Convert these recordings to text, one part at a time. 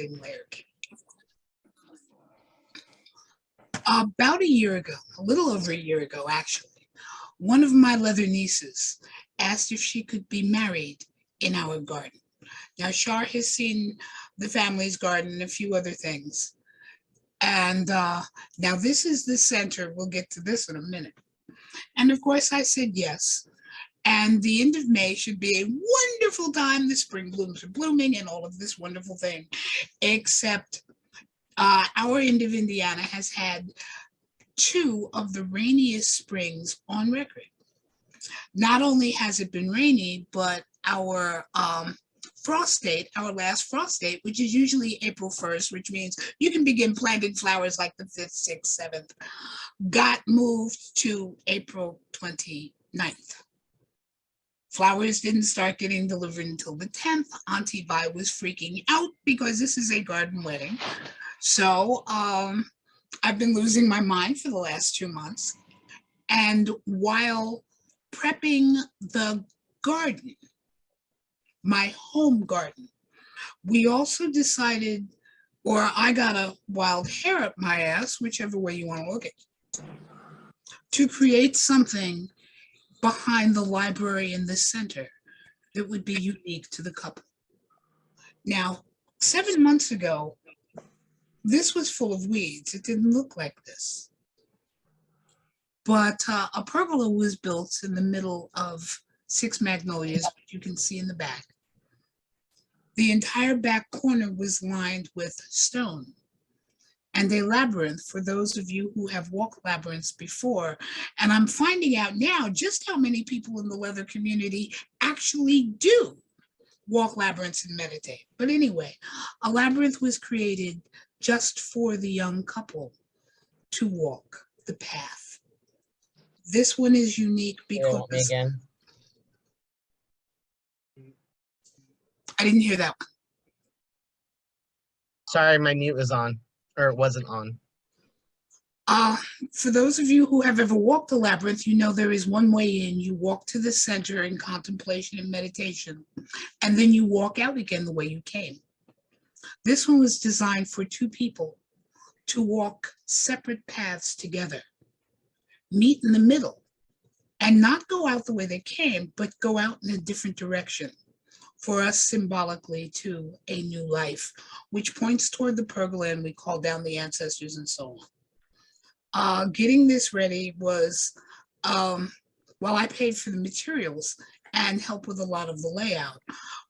thin layer cake. About a year ago, a little over a year ago, actually, one of my leather nieces asked if she could be married in our garden. Now, Shar has seen the family's garden and a few other things. And now this is the center. We'll get to this in a minute. And of course, I said yes. And the end of May should be a wonderful time. The spring blooms are blooming and all of this wonderful thing, except our end of Indiana has had 2 of the rainiest springs on record. Not only has it been rainy, but our frost date, our last frost date, which is usually April 1st, which means you can begin planting flowers like the 5th, 6th, 7th, got moved to April 29th. Flowers didn't start getting delivered until the 10th. Auntie Vi was freaking out because this is a garden wedding. So I've been losing my mind for the last 2 months. And while prepping the garden, my home garden, we also decided, or I got a wild hair up my ass, whichever way you want to look at it, to create something behind the library in the center that would be unique to the couple. Now, 7 months ago, this was full of weeds. It didn't look like this. But a pergola was built in the middle of 6 magnolias, which you can see in the back. The entire back corner was lined with stone and a labyrinth for those of you who have walked labyrinths before. And I'm finding out now just how many people in the leather community actually do walk labyrinths and meditate. But anyway, a labyrinth was created just for the young couple to walk the path. This one is unique because I didn't hear that one. Sorry, my mute was on, or it wasn't on. For those of you who have ever walked a labyrinth, you know there is one way in. You walk to the center in contemplation and meditation, and then you walk out again the way you came. This one was designed for 2 people to walk separate paths together, meet in the middle, and not go out the way they came, but go out in a different direction for us symbolically to a new life, which points toward the pergola, and we call down the ancestors and so on. Getting this ready was, while I paid for the materials and helped with a lot of the layout,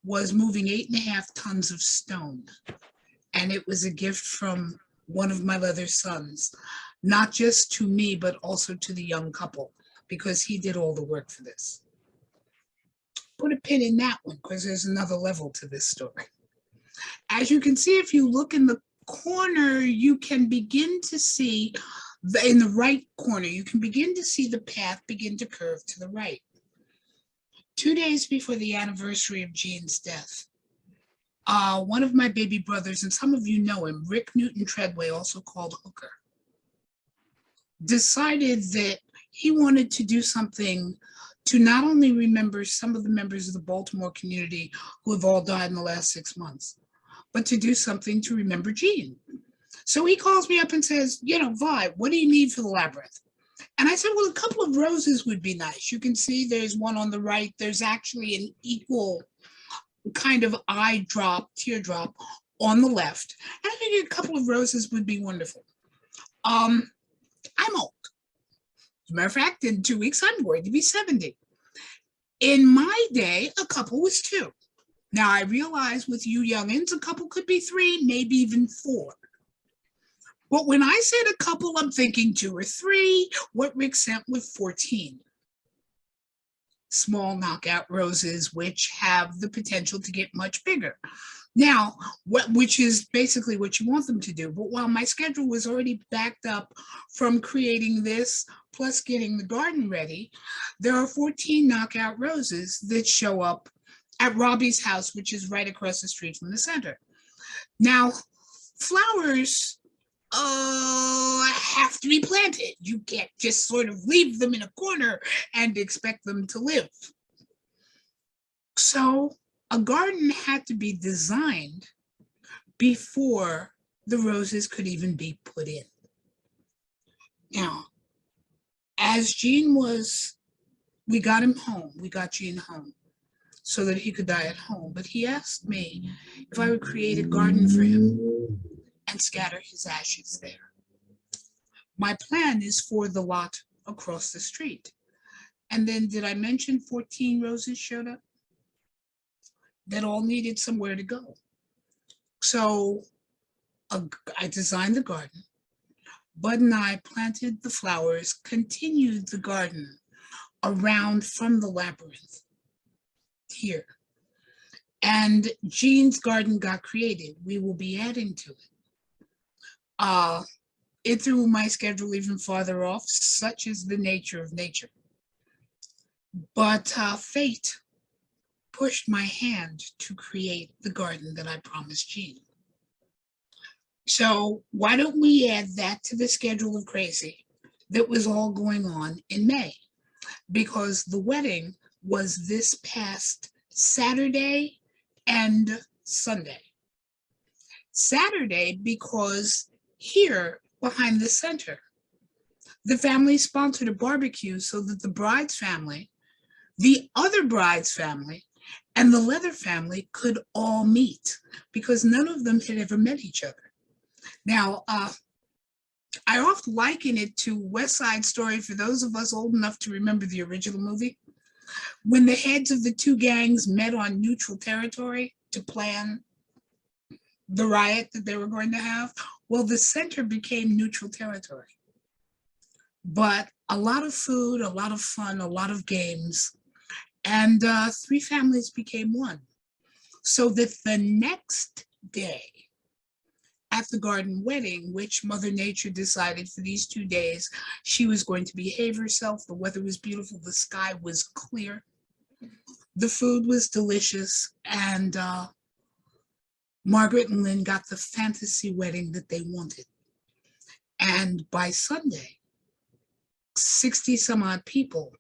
was moving 8.5 tons of stone. And it was a gift from one of my leather sons, not just to me, but also to the young couple, because he did all the work for this. Put a pin in that one, because there's another level to this story. As you can see, if you look in the corner, you can begin to see, in the right corner, you can begin to see the path begin to curve to the right. 2 days before the anniversary of Jean's death, one of my baby brothers, and some of you know him, Rick Newton Treadway, also called Hooker, decided that he wanted to do something to not only remember some of the members of the Baltimore community who have all died in the last 6 months, but to do something to remember Jean. So he calls me up and says, you know, Vi, what do you need for the labyrinth? And I said, well, a couple of roses would be nice. You can see there's one on the right. There's actually an equal kind of eye drop, teardrop on the left. And I figured a couple of roses would be wonderful. I'm old. As a matter of fact, in 2 weeks, I'm going to be 70. In my day, a couple was 2. Now, I realize with you youngins, a couple could be 3, maybe even 4. But when I said a couple, I'm thinking 2 or 3, what Rick sent with 14. Small knockout roses, which have the potential to get much bigger. Now, which is basically what you want them to do. But while my schedule was already backed up from creating this, plus getting the garden ready, there are 14 knockout roses that show up at Robbie's house, which is right across the street from the center. Now, flowers have to be planted. You can't just sort of leave them in a corner and expect them to live. So a garden had to be designed before the roses could even be put in. Now, as we got him home, we got Gene home so that he could die at home. But he asked me if I would create a garden for him and scatter his ashes there. My plan is for the lot across the street. And then did I mention 14 roses showed up? That all needed somewhere to go. So I designed the garden. Bud and I planted the flowers, continued the garden around from the labyrinth here. And Jean's garden got created. We will be adding to it. It threw my schedule even farther off, such is the nature of nature. But fate pushed my hand to create the garden that I promised Jean. So why don't we add that to the schedule of crazy that was all going on in May? Because the wedding was this past Saturday and Sunday. Saturday because here behind the center, the family sponsored a barbecue so that the bride's family, the other bride's family, and the Leather family could all meet because none of them had ever met each other. Now, I often liken it to West Side Story for those of us old enough to remember the original movie. When the heads of the two gangs met on neutral territory to plan the riot that they were going to have, well, the center became neutral territory. But a lot of food, a lot of fun, a lot of games, and three families became one. So that the next day, at the garden wedding, which Mother Nature decided for these 2 days, she was going to behave herself. The weather was beautiful. The sky was clear. The food was delicious. And Margaret and Lynn got the fantasy wedding that they wanted. And by Sunday, 60 some odd people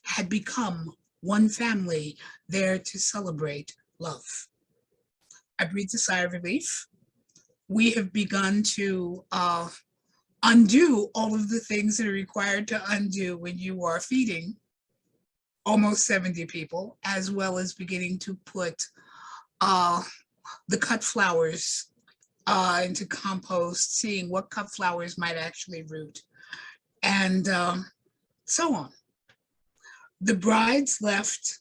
had become one family there to celebrate love. I breathed a sigh of relief. We have begun to undo all of the things that are required to undo when you are feeding almost 70 people, as well as beginning to put the cut flowers into compost, seeing what cut flowers might actually root, and so on. The brides left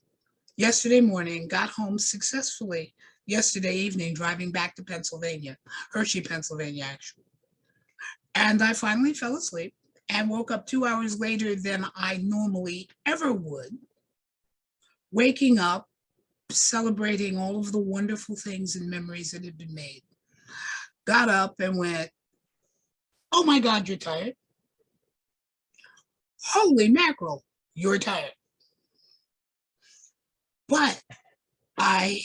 yesterday morning, got home successfully yesterday evening, driving back to Pennsylvania, Hershey, Pennsylvania, actually. And I finally fell asleep and woke up 2 hours later than I normally ever would, waking up, celebrating all of the wonderful things and memories that had been made. Got up and went, oh my God, you're tired. Holy mackerel, you're tired. But I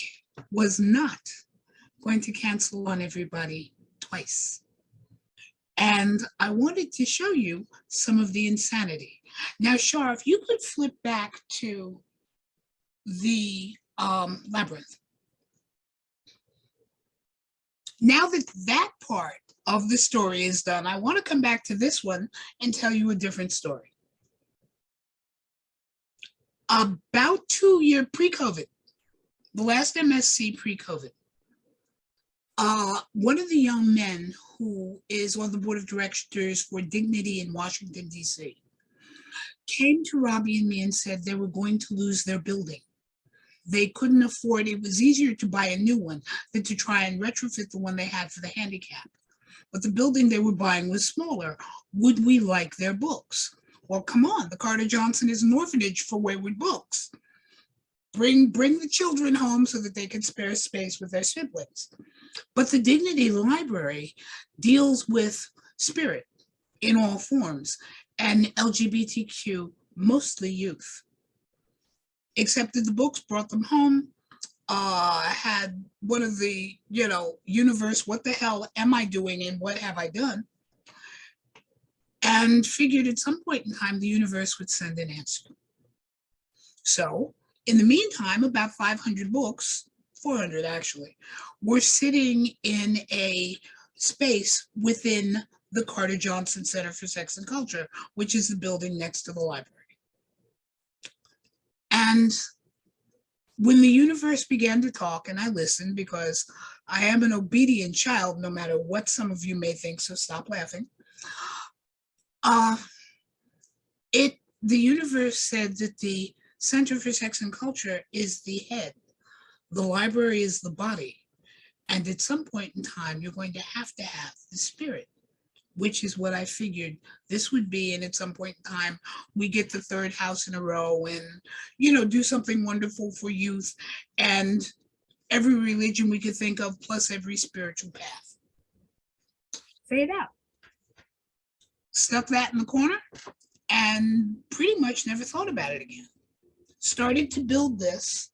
was not going to cancel on everybody twice. And I wanted to show you some of the insanity. Now, Shar, if you could flip back to the labyrinth. Now that that part of the story is done, I want to come back to this one and tell you a different story. About 2 years pre-COVID, the last MSC pre-COVID, one of the young men who is on the board of directors for Dignity in Washington, D.C., came to Robbie and me and said they were going to lose their building. They couldn't afford, it was easier to buy a new one than to try and retrofit the one they had for the handicap. But the building they were buying was smaller. Would we like their books? Well, come on, the Carter Johnson is an orphanage for wayward books. Bring the children home so that they can spare space with their siblings. But the Dignity Library deals with spirit in all forms and LGBTQ, mostly youth. Accepted the books, brought them home, had one of the, universe, what the hell am I doing and what have I done? And figured at some point in time, the universe would send an answer. So in the meantime, about 500 books 400 actually, were sitting in a space within the Carter Johnson Center for Sex and Culture, which is the building next to the library. And when the universe began to talk, and I listened because I am an obedient child, no matter what some of you may think, so stop laughing. The universe said that the Center for Sex and Culture is the head, the library is the body, and at some point in time, you're going to have the spirit, which is what I figured this would be. And at some point in time, we get the third house in a row and, do something wonderful for youth and every religion we could think of, plus every spiritual path. Say it out. Stuck that in the corner and pretty much never thought about it again. Started to build this,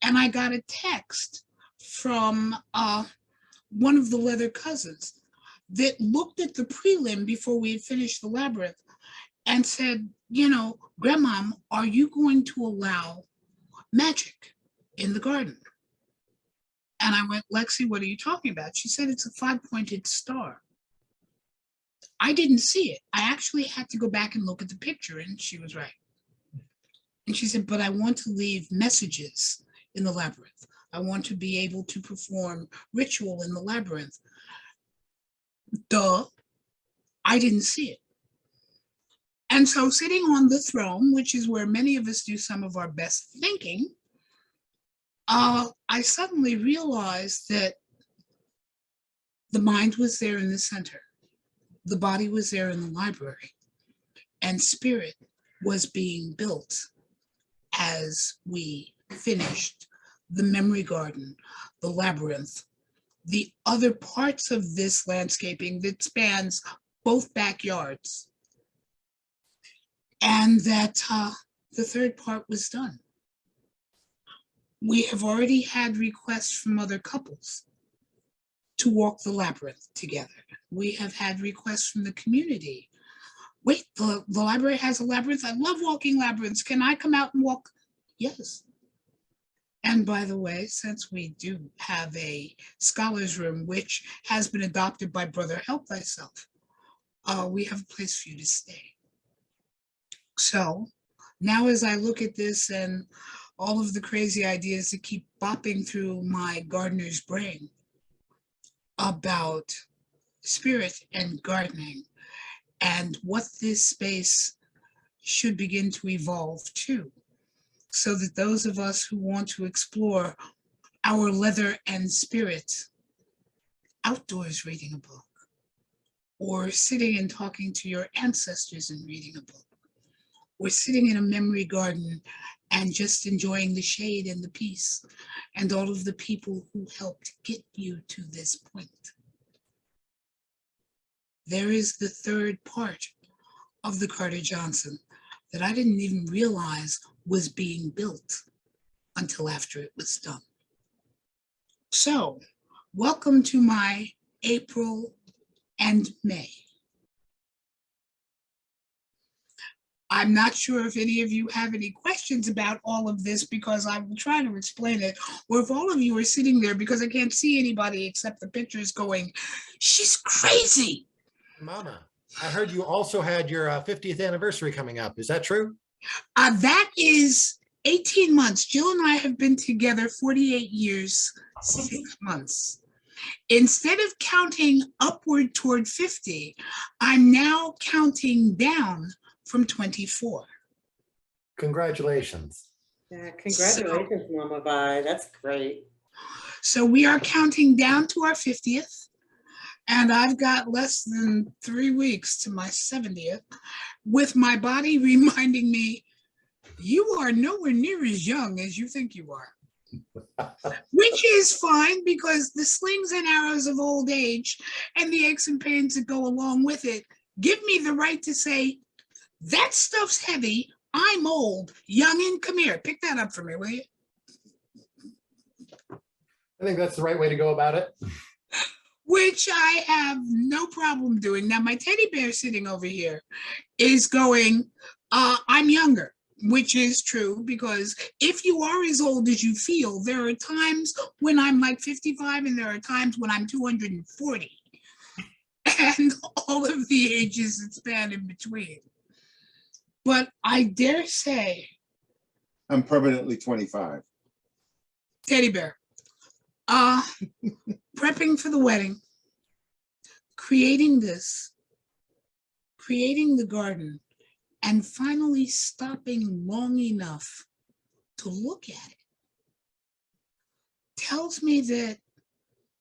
and I got a text from one of the Leather cousins that looked at the prelim before we had finished the labyrinth and said, Grandmom, are you going to allow magic in the garden? And I went, Lexi, what are you talking about? She said, it's a 5-pointed star. I didn't see it. I actually had to go back and look at the picture, and she was right. And she said, but I want to leave messages in the labyrinth. I want to be able to perform ritual in the labyrinth. Duh, I didn't see it. And so sitting on the throne, which is where many of us do some of our best thinking, I suddenly realized that the mind was there in the center. The body was there in the library, and spirit was being built as we finished the memory garden, the labyrinth, the other parts of this landscaping that spans both backyards, and that the third part was done. We have already had requests from other couples to walk the labyrinth together. We have had requests from the community. Wait, the library has a labyrinth? I love walking labyrinths. Can I come out and walk? Yes. And by the way, since we do have a scholars room, which has been adopted by Brother Help Thyself, we have a place for you to stay. So now as I look at this and all of the crazy ideas that keep bopping through my gardener's brain about spirit and gardening and what this space should begin to evolve to, so that those of us who want to explore our leather and spirit outdoors reading a book, or sitting and talking to your ancestors and reading a book, or sitting in a memory garden and just enjoying the shade and the peace and all of the people who helped get you to this point. There is the third part of the Carter Johnson that I didn't even realize was being built until after it was done. So, welcome to my April and May. I'm not sure if any of you have any questions about all of this, because I will try to explain it, or if all of you are sitting there because I can't see anybody except the pictures going, she's crazy. Mama, I heard you also had your 50th anniversary coming up. Is that true? That is 18 months. Jill and I have been together 48 years, 6 months. Instead of counting upward toward 50, I'm now counting down from 24. Congratulations. Yeah, congratulations, Mama Vi. That's great. So we are counting down to our 50th. And I've got less than 3 weeks to my 70th, with my body reminding me, you are nowhere near as young as you think you are. Which is fine, because the slings and arrows of old age and the aches and pains that go along with it give me the right to say, that stuff's heavy, I'm old, youngin', come here, pick that up for me, will you? I think that's the right way to go about it. Which I have no problem doing. Now, my teddy bear sitting over here is going, I'm younger. which is true, because if you are as old as you feel, there are times when I'm like 55 and there are times when I'm 240. And all of the ages that span in between. But I dare say, I'm permanently 25. teddy bear, prepping for the wedding, creating this, creating the garden, and finally stopping long enough to look at it tells me that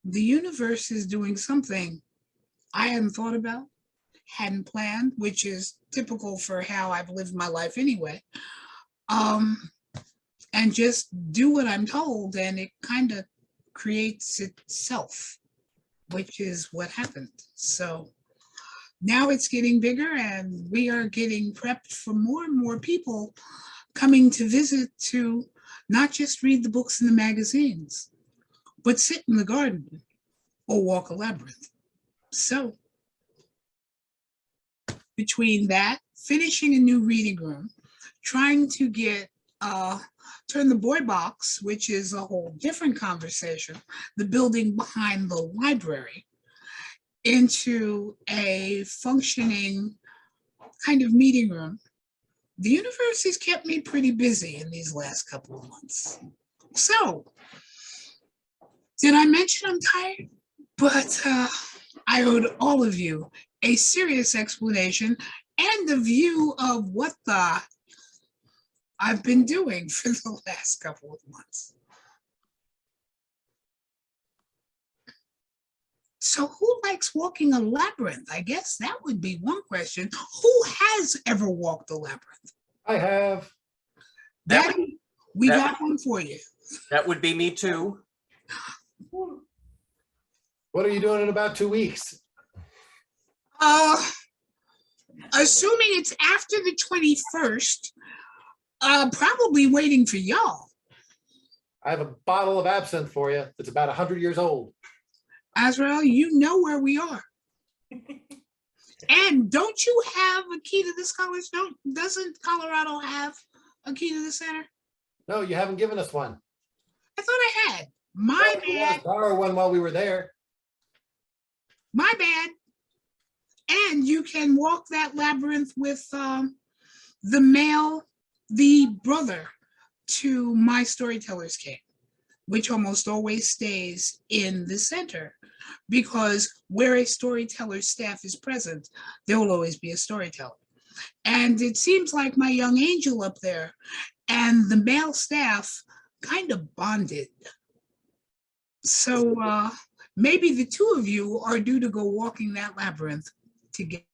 the universe is doing something I hadn't thought about, hadn't planned, which is typical for how I've lived my life anyway. And just do what I'm told, and it kind of creates itself, which is what happened. So now it's getting bigger, and we are getting prepped for more and more people coming to visit to not just read the books in the magazines, but sit in the garden or walk a labyrinth. So between that, finishing a new reading room, trying to get turn the boy box, which is a whole different conversation, the building behind the library, into a functioning kind of meeting room. The universe has kept me pretty busy in these last couple of months. So, did I mention I'm tired? But I owed all of you a serious explanation and a view of what the I've been doing for the last couple of months. So who likes walking a labyrinth? I guess that would be one question. Who has ever walked a labyrinth? I have. Daddy, we got one for you. That would be me too. What are you doing in about 2 weeks? Assuming it's after the 21st, probably waiting for y'all. I have a bottle of absinthe for you that's about 100 years old. Azrael, you know where we are. And don't you have a key to this college? Doesn't Colorado have a key to the center? No, you haven't given us one. I thought I had. My bad. Borrow one while we were there. My bad. And you can walk that labyrinth with the brother to My Storyteller's Cave, which almost always stays in the center, because where a storyteller's staff is present, there will always be a storyteller. And it seems like my young angel up there and the male staff kind of bonded. So maybe the two of you are due to go walking that labyrinth together.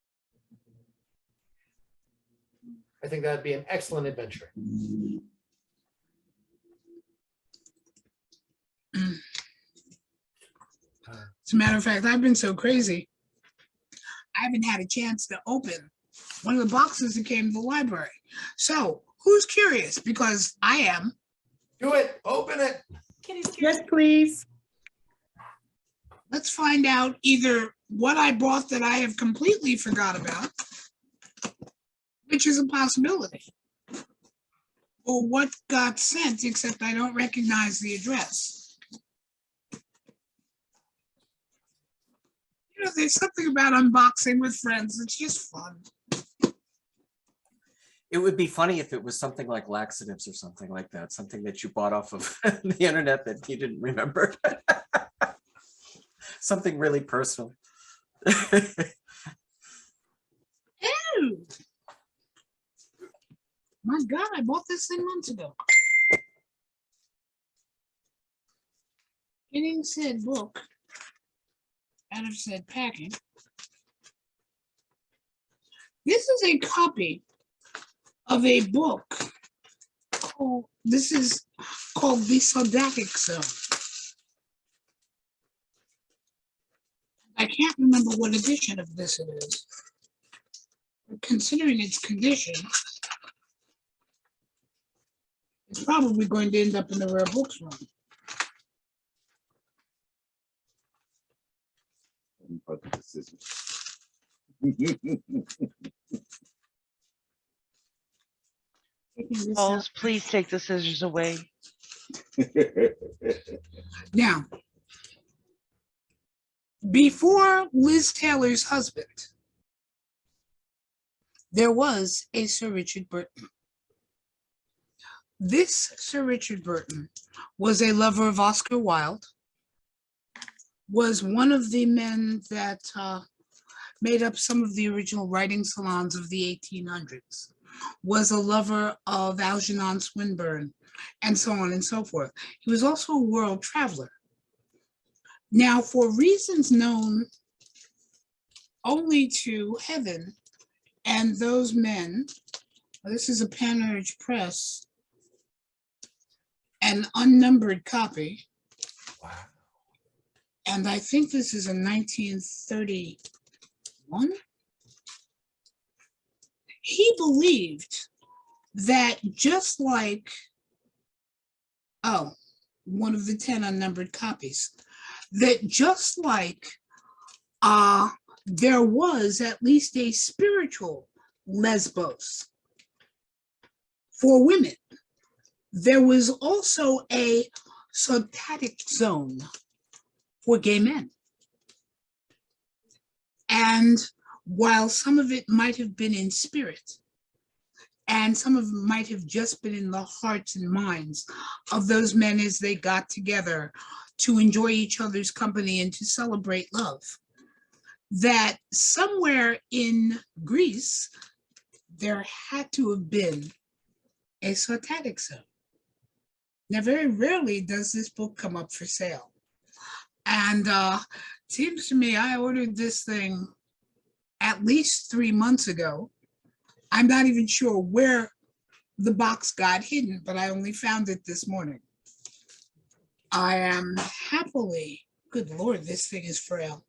I think that'd be an excellent adventure. As a matter of fact, I've been so crazy, I haven't had a chance to open one of the boxes that came to the library. So who's curious? Because I am. Do it. Open it. Yes, please. Let's find out either what I bought that I have completely forgot about, which is a possibility, or what got sent, except I don't recognize the address. You know, there's something about unboxing with friends. It's just fun. It would be funny if it was something like laxatives or something like that, something that you bought off of the internet that you didn't remember. Something really personal. Ew. My God, I bought this thing months ago. Getting said book out of said packing. This is a copy of a book called, this is called The Sodactic Zone. I can't remember what edition of this it is. Considering its condition, it's probably going to end up in the rare books room. But the scissors. Taking this Paul, out. please take the scissors away. Now, before Liz Taylor's husband, there was a Sir Richard Burton. This Sir Richard Burton was a lover of Oscar Wilde, was one of the men that made up some of the original writing salons of the 1800s, was a lover of Algernon Swinburne, and so on and so forth. He was also a world traveler. Now, for reasons known only to heaven and those men, this is a Panurge Press, an unnumbered copy, Wow. and I think this is a 1931. He believed that just like, one of the 10 unnumbered copies, that just like there was at least a spiritual Lesbos for women, there was also a sotatic zone for gay men. And while some of it might have been in spirit, and some of it might have just been in the hearts and minds of those men as they got together to enjoy each other's company and to celebrate love, that somewhere in Greece, there had to have been a sotatic zone. Now, very rarely does this book come up for sale. And seems to me, I ordered this thing at least 3 months ago. I'm not even sure where the box got hidden, but I only found it this morning. I am happily, good Lord, this thing is frail.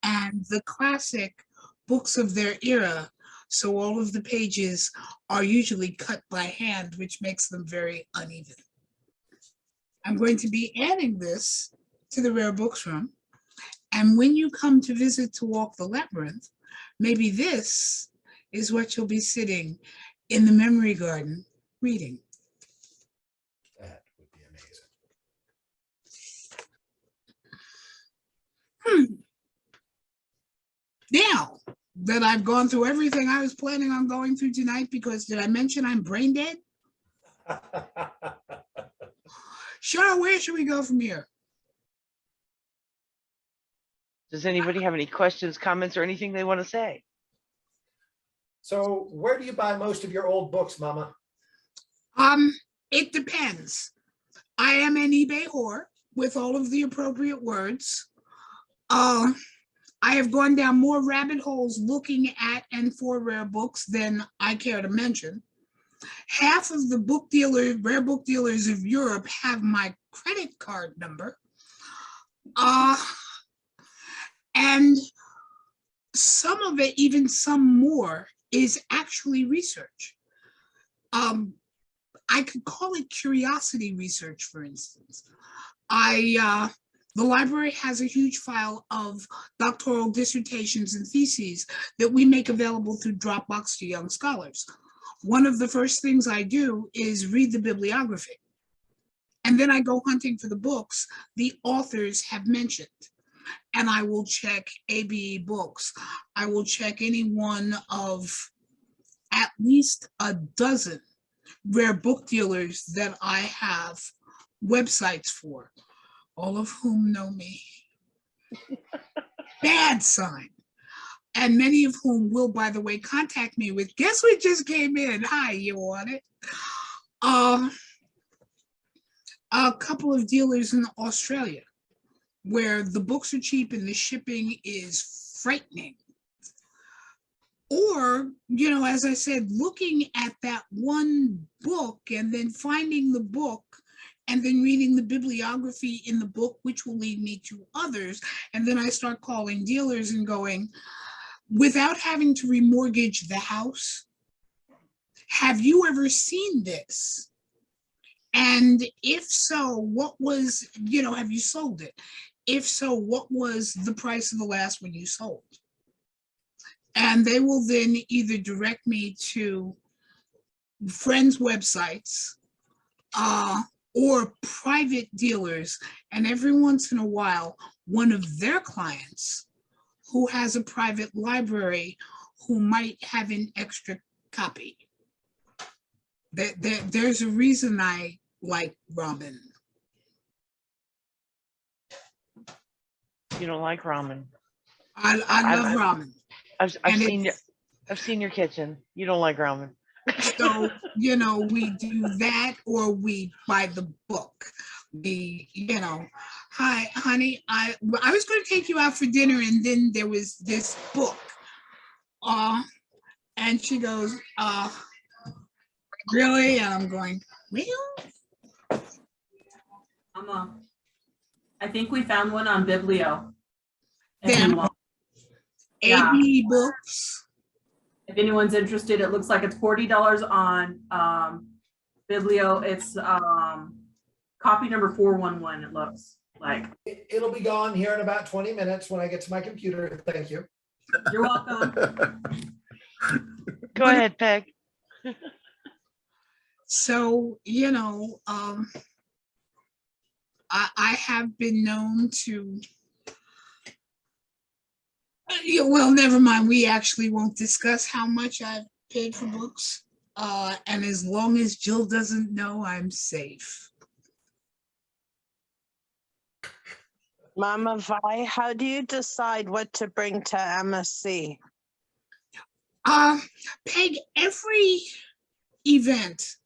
And the classic books of their era, so all of the pages are usually cut by hand, which makes them very uneven. I'm going to be adding this to the Rare Books Room. And when you come to visit to walk the labyrinth, maybe this is what you'll be sitting in the memory garden reading. That would be amazing. Now that I've gone through everything I was planning on going through tonight, because did I mention I'm brain dead? Shar, where should we go from here? Does anybody have any questions, comments, or anything they want to say? So where do you buy most of your old books, Mama? It depends. I am an eBay whore with all of the appropriate words. I have gone down more rabbit holes looking at and for rare books than I care to mention. Half of the rare book dealers of Europe have my credit card number. And some of it, even some more, is actually research. I could call it curiosity research, for instance. The library has a huge file of doctoral dissertations and theses that we make available through Dropbox to young scholars. One of the first things I do is read the bibliography. And then I go hunting for the books the authors have mentioned. And I will check ABE Books. I will check any one of at least a dozen rare book dealers that I have websites for, all of whom know me. Bad sign. And many of whom will, by the way, contact me with, guess what just came in? Hi, you want it? A couple of dealers in Australia where the books are cheap and the shipping is frightening. Or, as I said, looking at that one book and then finding the book and then reading the bibliography in the book, which will lead me to others. And then I start calling dealers and going, without having to remortgage the house, have you ever seen this? And if so, what was, have you sold it? If so, what was the price of the last one you sold? And they will then either direct me to friends' websites, or private dealers, and every once in a while, one of their clients who has a private library who might have an extra copy. There's a reason I like ramen. You don't like ramen. I love ramen. I've seen your kitchen. You don't like ramen. So, we do that, or we buy the book. Hi, honey, I was going to take you out for dinner, and then there was this book. And she goes, really? And I'm going, well? I think we found one on Biblio. Then Yeah. AB books. If anyone's interested, it looks like it's $40 on Biblio. It's copy number 411, it looks like. It'll be gone here in about 20 minutes when I get to my computer. Thank you. You're welcome. Go ahead, Peg. So, I have been known to, well, never mind. We actually won't discuss how much I've paid for books. And as long as Jill doesn't know, I'm safe. Mama Vi, how do you decide what to bring to MSC? Peg, every event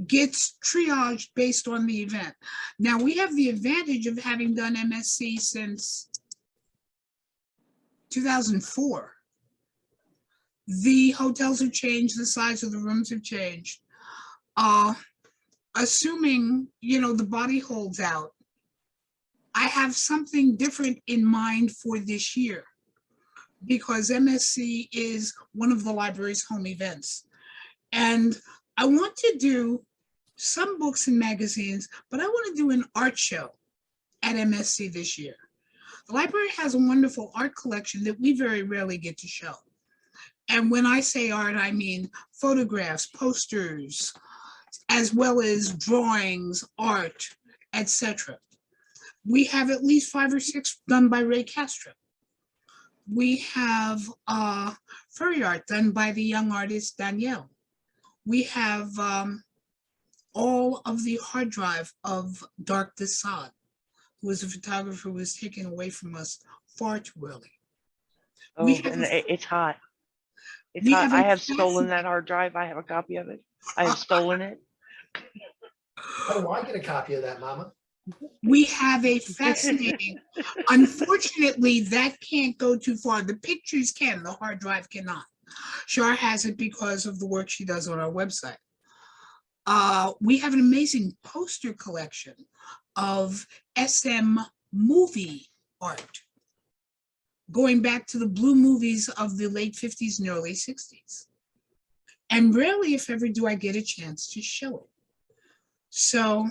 gets triaged based on the event. Now, we have the advantage of having done MSC since 2004. The hotels have changed, the size of the rooms have changed. Assuming, the body holds out, I have something different in mind for this year, because MSC is one of the library's home events. And I want to do some books and magazines, but I want to do an art show at MSC this year. The library has a wonderful art collection that we very rarely get to show. And when I say art, I mean photographs, posters, as well as drawings, art, etc. We have at least 5 or 6 done by Ray Castro. We have furry art done by the young artist Danielle. We have all of the hard drive of Dark Desaad, who was a photographer who was taken away from us far too early. Oh, and it's hot. It's hot. I have stolen that hard drive. I have a copy of it. I have stolen it. How do I get a copy of that, Mama? We have a fascinating, unfortunately, that can't go too far. The pictures can, the hard drive cannot. Shar has it because of the work she does on our website. We have an amazing poster collection of SM movie art, going back to the blue movies of the late 50s and early 60s. And rarely, if ever, do I get a chance to show it. So,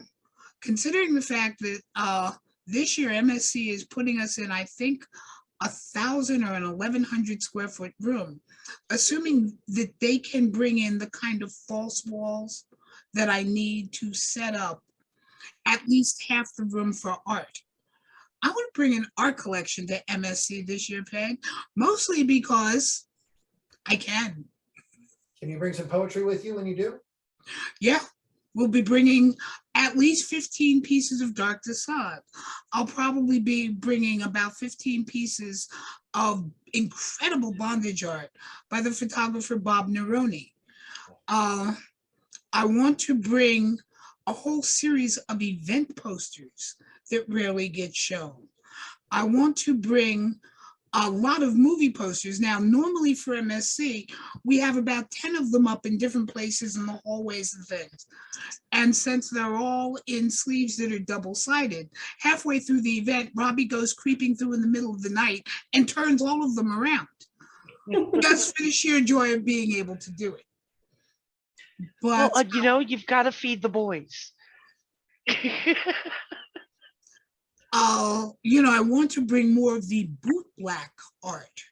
considering the fact that this year MSC is putting us in, I think, 1,000 or an 1,100 square foot room, assuming that they can bring in the kind of false walls that I need to set up at least half the room for art. I want to bring an art collection to MSC this year, Peg, mostly because I can. Can you bring some poetry with you when you do? Yeah. We'll be bringing at least 15 pieces of Dark Desaad. I'll probably be bringing about 15 pieces of incredible bondage art by the photographer Bob Neroni. I want to bring a whole series of event posters that rarely get shown. I want to bring a lot of movie posters. Now, normally for MSC, we have about 10 of them up in different places in the hallways and things. And since they're all in sleeves that are double-sided, halfway through the event, Robbie goes creeping through in the middle of the night and turns all of them around. Just for the sheer joy of being able to do it. But well, you've got to feed the boys. I want to bring more of the boot black art.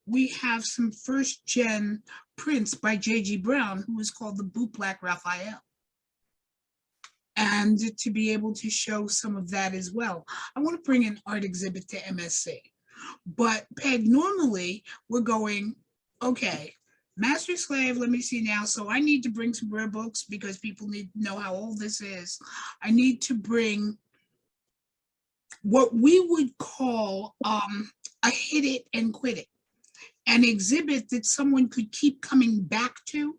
We have some first gen prints by J.G. Brown, who was called the Boot Black Raphael. And to be able to show some of that as well. I want to bring an art exhibit to MSC. But Peg, normally we're going, okay, Master Slave, let me see now. So I need to bring some rare books because people need to know how old this is. I need to bring what we would call a hit it and quit it, an exhibit that someone could keep coming back to.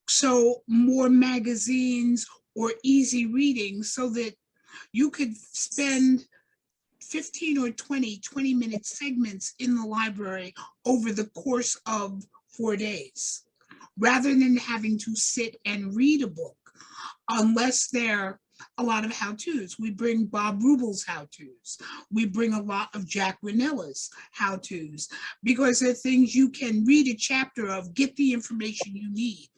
So more magazines or easy reading so that you could spend 15 or 20-minute segments in the library over the course of 4 days, rather than having to sit and read a book, unless they're a lot of how-tos. We bring Bob Rubel's how-tos. We bring a lot of Jack Ranella's how-tos, because they're things you can read a chapter of, get the information you need,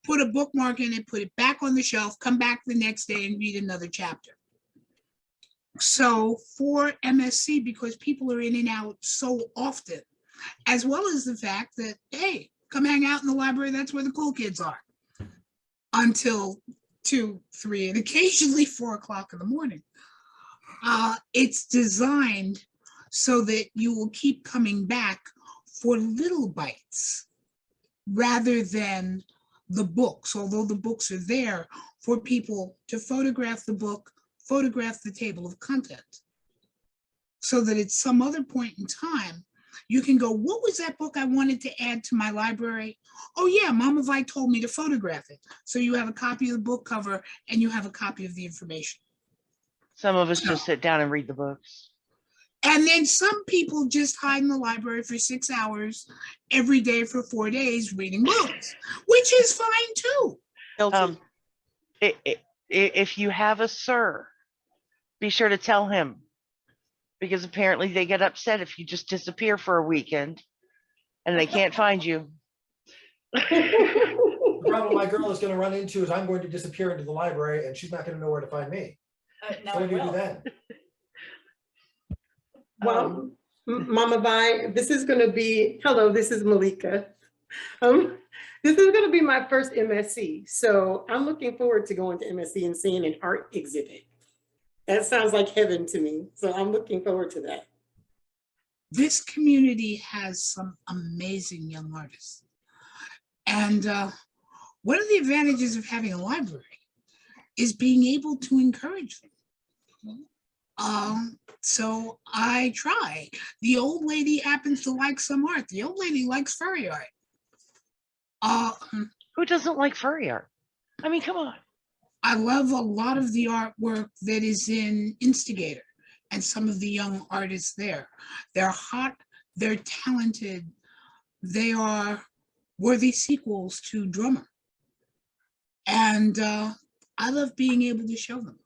put a bookmark in it, put it back on the shelf, come back the next day and read another chapter. So for MSC, because people are in and out so often, as well as the fact that, hey, come hang out in the library, that's where the cool kids are, until 2, 3, and occasionally 4 o'clock in the morning. It's designed so that you will keep coming back for little bites rather than the books, although the books are there for people to photograph the book, photograph the table of content, so that at some other point in time, you can go, what was that book I wanted to add to my library? Oh yeah, Mama Vi told me to photograph it. So you have a copy of the book cover and you have a copy of the information. Some of us just sit down and read the books. And then some people just hide in the library for 6 hours every day for 4 days reading books, which is fine too. If you have a sir, be sure to tell him, because apparently they get upset if you just disappear for a weekend and they can't find you. The problem my girl is going to run into is I'm going to disappear into the library and she's not going to know where to find me. No, What do you do then? Well, Mama Vi, this is going to be, hello, this is Malika. This is going to be my first MSC. So I'm looking forward to going to MSC and seeing an art exhibit. That sounds like heaven to me. So I'm looking forward to that. This community has some amazing young artists. And one of the advantages of having a library is being able to encourage them. So I try. The old lady happens to like some art. The old lady likes furry art. Who doesn't like furry art? I mean, come on. I love a lot of the artwork that is in Instigator and some of the young artists there. They're hot, they're talented, they are worthy sequels to Drummer. And I love being able to show them.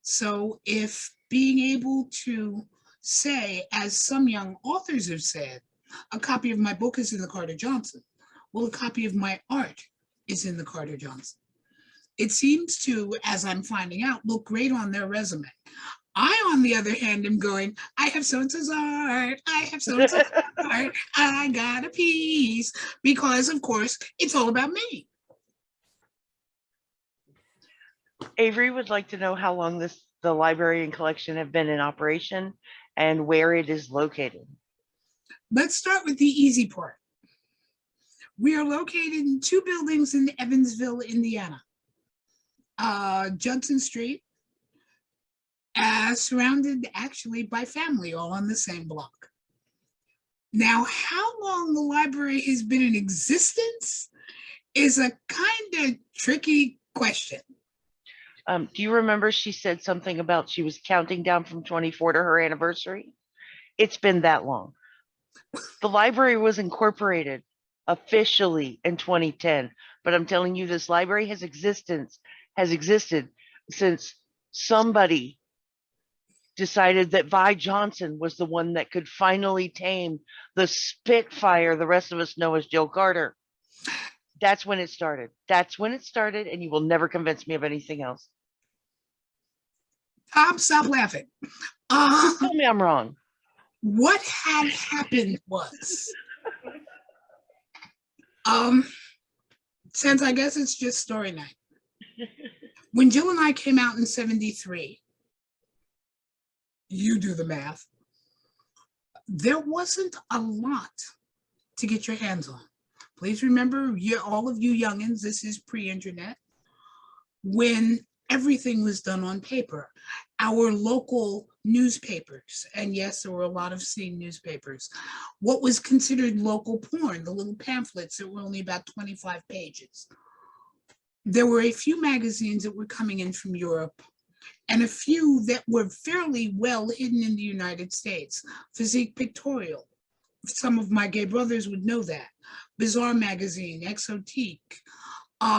So if being able to say, as some young authors have said, a copy of my book is in the Carter Johnson, well, a copy of my art is in the Carter Johnson. It seems to, as I'm finding out, look great on their resume. I, on the other hand, am going, I have so-and-so's art, I have so-and-so's art, I got a piece, because of course, it's all about me. Avery would like to know how long the library and collection have been in operation and where it is located. Let's start with the easy part. We are located in 2 buildings in Evansville, Indiana. Judson Street, surrounded actually by family, all on the same block. Now, how long the library has been in existence is a kind of tricky question. Do you remember she said something about she was counting down from 24 to her anniversary? It's been that long. The library was incorporated officially in 2010, but I'm telling you, this library has existed since somebody decided that Vi Johnson was the one that could finally tame the Spitfire the rest of us know as Jill Carter. That's when it started. That's when it started, and you will never convince me of anything else. Tom, stop laughing. Tell me I'm wrong. What had happened was Since I guess it's just story night. When Jill and I came out in 73, you do the math, there wasn't a lot to get your hands on. Please remember, all of you youngins, this is pre-internet, when everything was done on paper. Our local newspapers, and yes, there were a lot of scene newspapers, what was considered local porn, the little pamphlets that were only about 25 pages. There were a few magazines that were coming in from Europe, and a few that were fairly well hidden in the United States. Physique Pictorial, some of my gay brothers would know that. Bizarre Magazine, Exotique,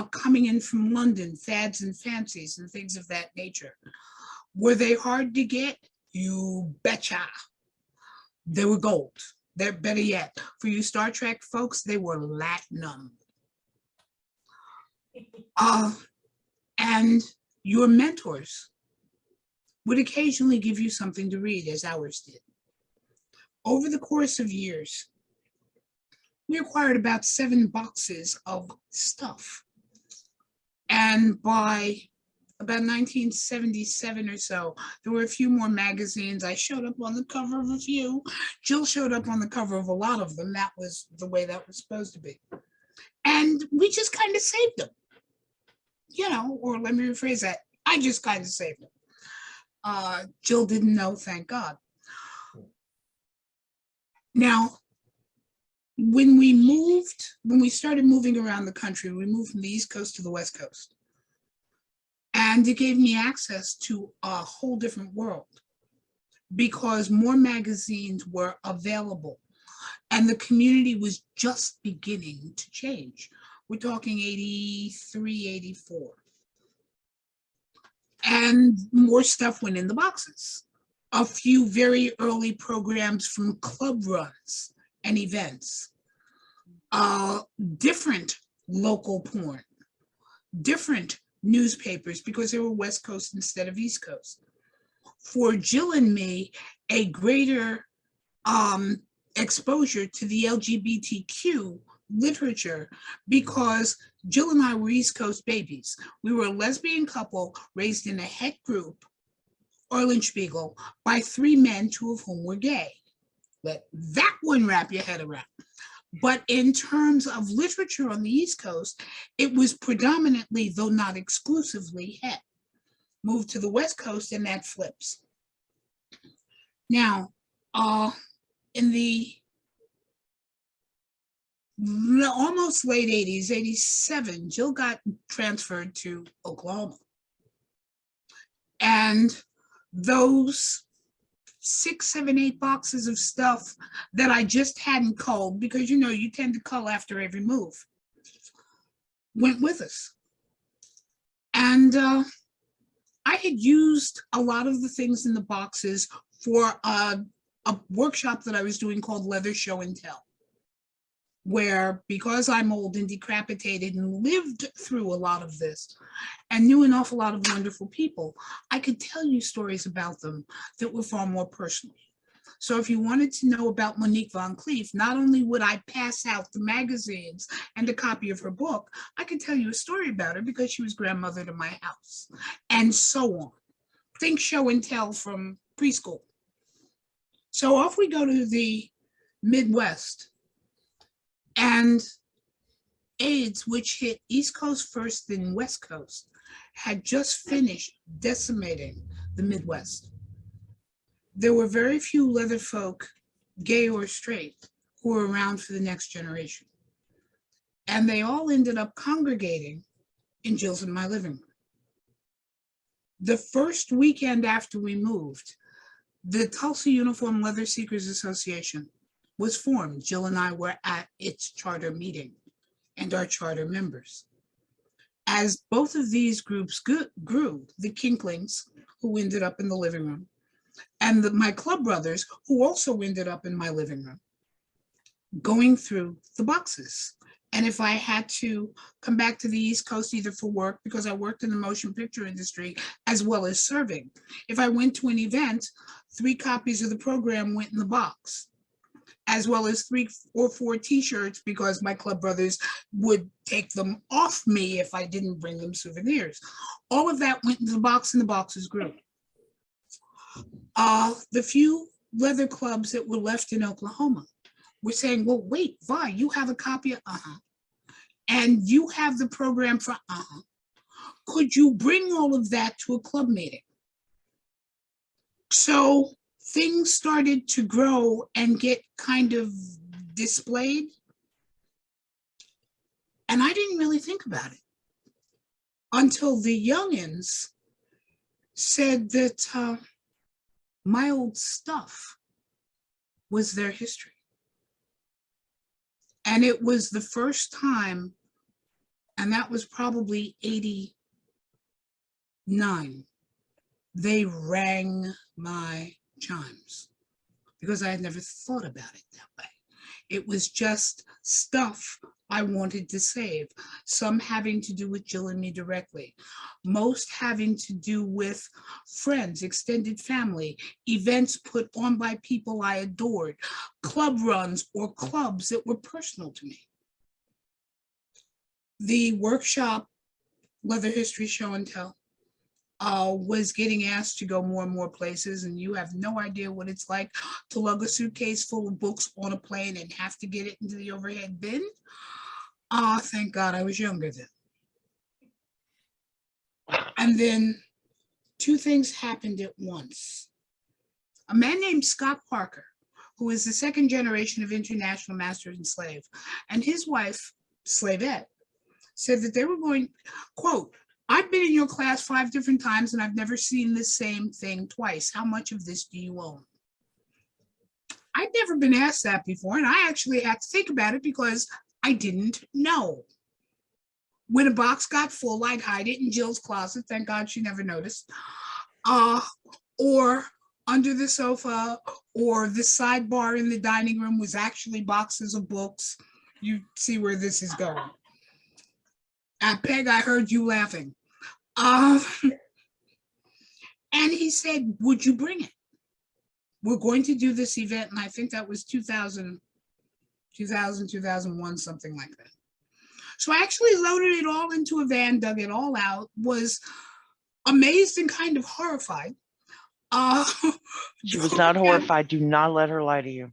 coming in from London, Fads and Fancies and things of that nature. Were they hard to get? You betcha. They were gold. They're better yet. For you Star Trek folks, they were latinum. And your mentors would occasionally give you something to read, as ours did. Over the course of years, we acquired about 7 boxes of stuff. And by about 1977 or so, there were a few more magazines. I showed up on the cover of a few. Jill showed up on the cover of a lot of them. That was the way that was supposed to be. And we just kind of saved them. You know, or let me rephrase that. I just kind of saved them. Jill didn't know, thank God. Now, when we started moving around the country, we moved from the East Coast to the West Coast. And it gave me access to a whole different world because more magazines were available and the community was just beginning to change. We're talking 83, 84. And more stuff went in the boxes. A few very early programs from club runs and events. Different local porn. Different newspapers because they were West Coast instead of East Coast. For Jill and me, a greater exposure to the LGBTQ literature because Jill and I were East Coast babies. We were a lesbian couple raised in a het group, Eulenspiegel, by 3 men, 2 of whom were gay. Let that one wrap your head around. But in terms of literature on the East Coast, it was predominantly, though not exclusively, het. Moved to the West Coast and that flips. Now, in the almost late 80s, 87, Jill got transferred to Oklahoma. And those 6, 7, 8 boxes of stuff that I just hadn't culled, because you know, you tend to cull after every move, went with us. And I had used a lot of the things in the boxes for a workshop that I was doing called Leather Show and Tell, where because I'm old and decapitated and lived through a lot of this and knew an awful lot of wonderful people, I could tell you stories about them that were far more personal. So if you wanted to know about Monique Van Cleef, not only would I pass out the magazines and a copy of her book, I could tell you a story about her because she was grandmother to my house, and so on. Think show and tell from preschool. So off we go to the Midwest. And AIDS, which hit East Coast first, then West Coast, had just finished decimating the Midwest. There were very few leather folk, gay or straight, who were around for the next generation. And they all ended up congregating in Jill's and my living room. The first weekend after we moved, the Tulsa Uniform Leather Seekers Association was formed. Jill and I were at its charter meeting and our charter members. As both of these groups grew, the Kinklings, who ended up in the living room, and my club brothers, who also ended up in my living room, going through the boxes. And if I had to come back to the East Coast, either for work, because I worked in the motion picture industry, as well as serving, if I went to an event, 3 copies of the program went in the box. as well as 3 or 4 t-shirts because my club brothers would take them off me if I didn't bring them souvenirs. All of that went into the box and the boxes grew. The few leather clubs that were left in Oklahoma were saying, well, wait, Vi, you have a copy of and you have the program for could you bring all of that to a club meeting? So things started to grow and get kind of displayed. And I didn't really think about it until the youngins said that my old stuff was their history. And it was the first time, and that was probably 89, they rang my chimes because I had never thought about it that way. It was just stuff I wanted to save, some having to do with Jill and me directly, most having to do with friends, extended family, events put on by people I adored, club runs or clubs that were personal to me. The workshop, Leather History Show and Tell, was getting asked to go more and more places, and you have no idea what it's like to lug a suitcase full of books on a plane and have to get it into the overhead bin. Thank God I was younger then. And then 2 things happened at once. A man named Scott Parker, who is the 2nd generation of international master and slave, and his wife, Slavette, said that they were going, quote, I've been in your class 5 different times and I've never seen the same thing twice. How much of this do you own? I'd never been asked that before, and I actually had to think about it because I didn't know. When a box got full, I'd hide it in Jill's closet. Thank God she never noticed. Or under the sofa, or the sidebar in the dining room was actually boxes of books. You see where this is going. Peg, I heard you laughing. And he said, would you bring it? We're going to do this event, and I think that was 2000, 2001, something like that. So I actually loaded it all into a van, dug it all out, was amazed and kind of horrified. She was not horrified. Do not let her lie to you.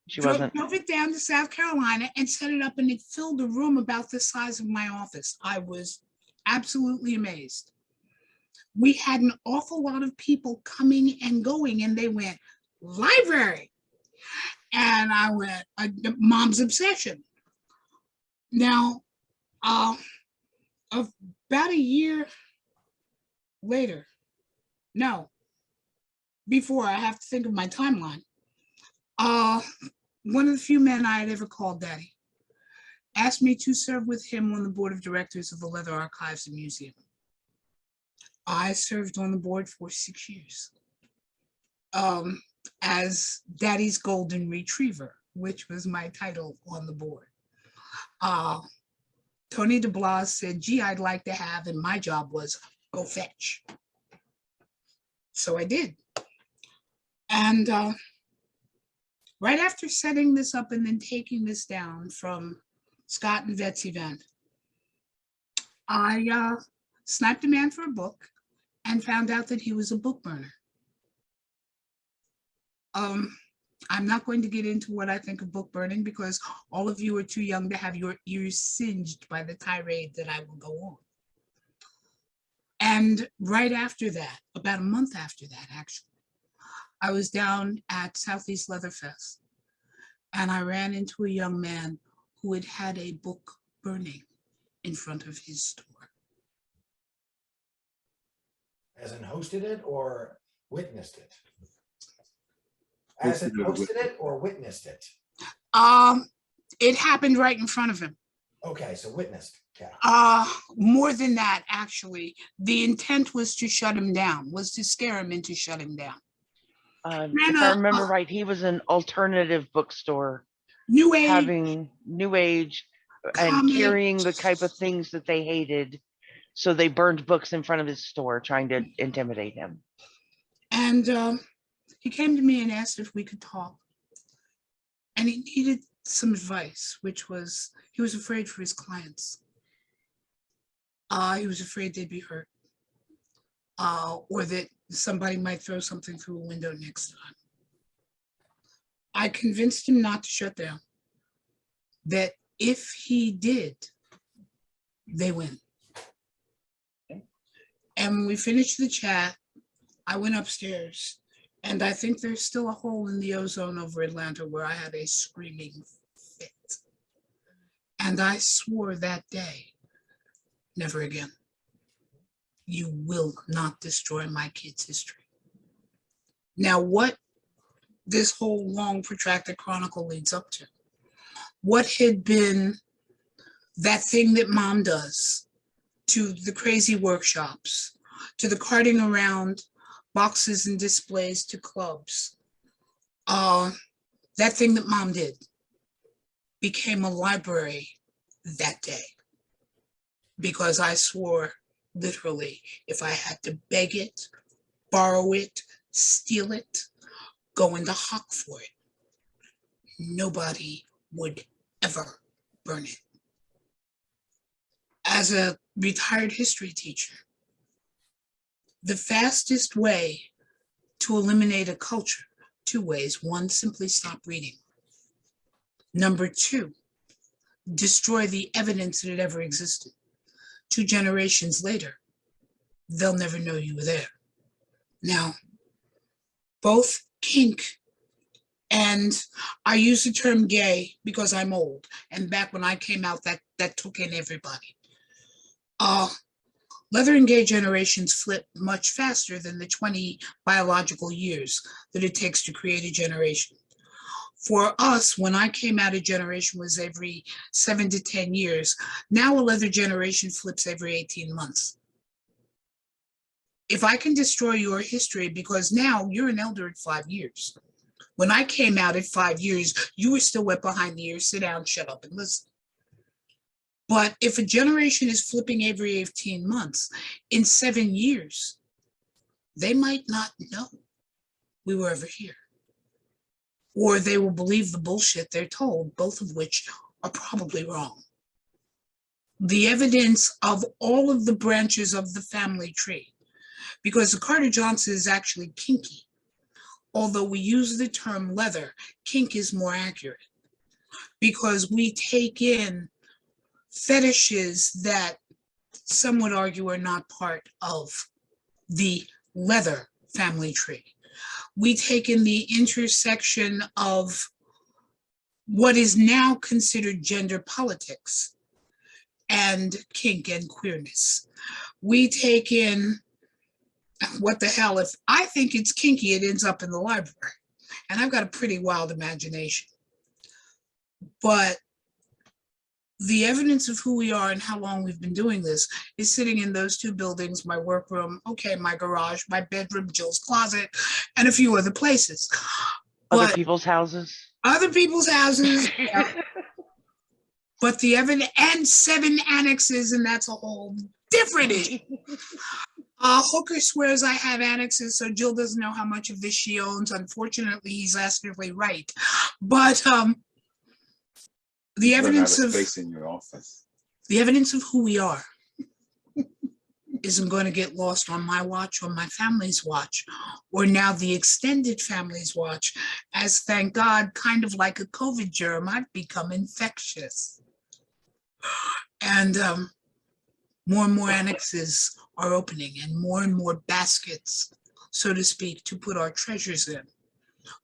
She wasn't. Drove it down to South Carolina and set it up, and it filled a room about the size of my office. I was absolutely amazed. We had an awful lot of people coming and going, and they went, library. And I went, mom's obsession. Now, about a year later, no, before, I have to think of my timeline. One of the few men I had ever called daddy asked me to serve with him on the board of directors of the Leather Archives and Museum. I served on the board for 6 years as Daddy's Golden Retriever, which was my title on the board. Tony DeBlas said, gee, I'd like to have, and my job was go fetch. So I did. And right after setting this up and then taking this down from Scott and Vet's event, I sniped a man for a book and found out that he was a book burner. I'm not going to get into what I think of book burning because all of you are too young to have your ears singed by the tirade that I will go on. And right after that, about a month after that, actually, I was down at Southeast Leather Fest, and I ran into a young man who had had a book burning in front of his store. As in hosted it or witnessed it? As in hosted it or witnessed it? It happened right in front of him. Okay, so witnessed. Okay. More than that, actually. The intent was to shut him down, was to scare him into shutting down. If I remember right, he was an alternative bookstore. New Age. Having New Age and carrying the type of things that they hated. So they burned books in front of his store, trying to intimidate him. And he came to me and asked if we could talk. And he needed some advice, which was he was afraid for his clients. He was afraid they'd be hurt, or that somebody might throw something through a window next time. I convinced him not to shut down, that if he did, they win. And when we finished the chat, I went upstairs, and I think there's still a hole in the ozone over Atlanta where I had a screaming fit. And I swore that day, never again. You will not destroy my kids' history. Now, what this whole long protracted chronicle leads up to, what had been that thing that mom does, to the crazy workshops, to the carting around boxes and displays to clubs, that thing that mom did became a library that day, because I swore literally, if I had to beg it, borrow it, steal it, go into hock for it, nobody would ever burn it. As a retired history teacher, the fastest way to eliminate a culture, two ways. One, simply stop reading. Number two, destroy the evidence that it ever existed. 2 generations later, they'll never know you were there. Now, both kink and I use the term gay because I'm old, and back when I came out, that took in everybody. Leather and gay generations flip much faster than the 20 biological years that it takes to create a generation. For us, when I came out, a generation was every 7 to 10 years. Now a leather generation flips every 18 months. If I can destroy your history, because now you're an elder at 5 years. When I came out at 5 years, you were still wet behind the ears, sit down, shut up, and listen. But if a generation is flipping every 18 months, in 7 years, they might not know we were ever here. Or they will believe the bullshit they're told, both of which are probably wrong. The evidence of all of the branches of the family tree, because the Carter Johnson is actually kinky. Although we use the term leather, kink is more accurate, because we take in fetishes that some would argue are not part of the leather family tree. We take in the intersection of what is now considered gender politics and kink and queerness. We take in, what the hell, if I think it's kinky, it ends up in the library. And I've got a pretty wild imagination. But the evidence of who we are and how long we've been doing this is sitting in those 2 buildings, my workroom, okay, my garage, my bedroom, Jill's closet, and a few other places. Other people's houses. Other people's houses. Yeah. But the evidence, and 7 annexes, and that's a whole different issue. Hooker swears I have annexes, so Jill doesn't know how much of this she owns. Unfortunately, he's astonishingly right. But the evidence of space in your office. The evidence of who we are isn't going to get lost on my watch or my family's watch, or now the extended family's watch, as thank God, kind of like a COVID germ, I've become infectious. And more and more annexes are opening, and more baskets, so to speak, to put our treasures in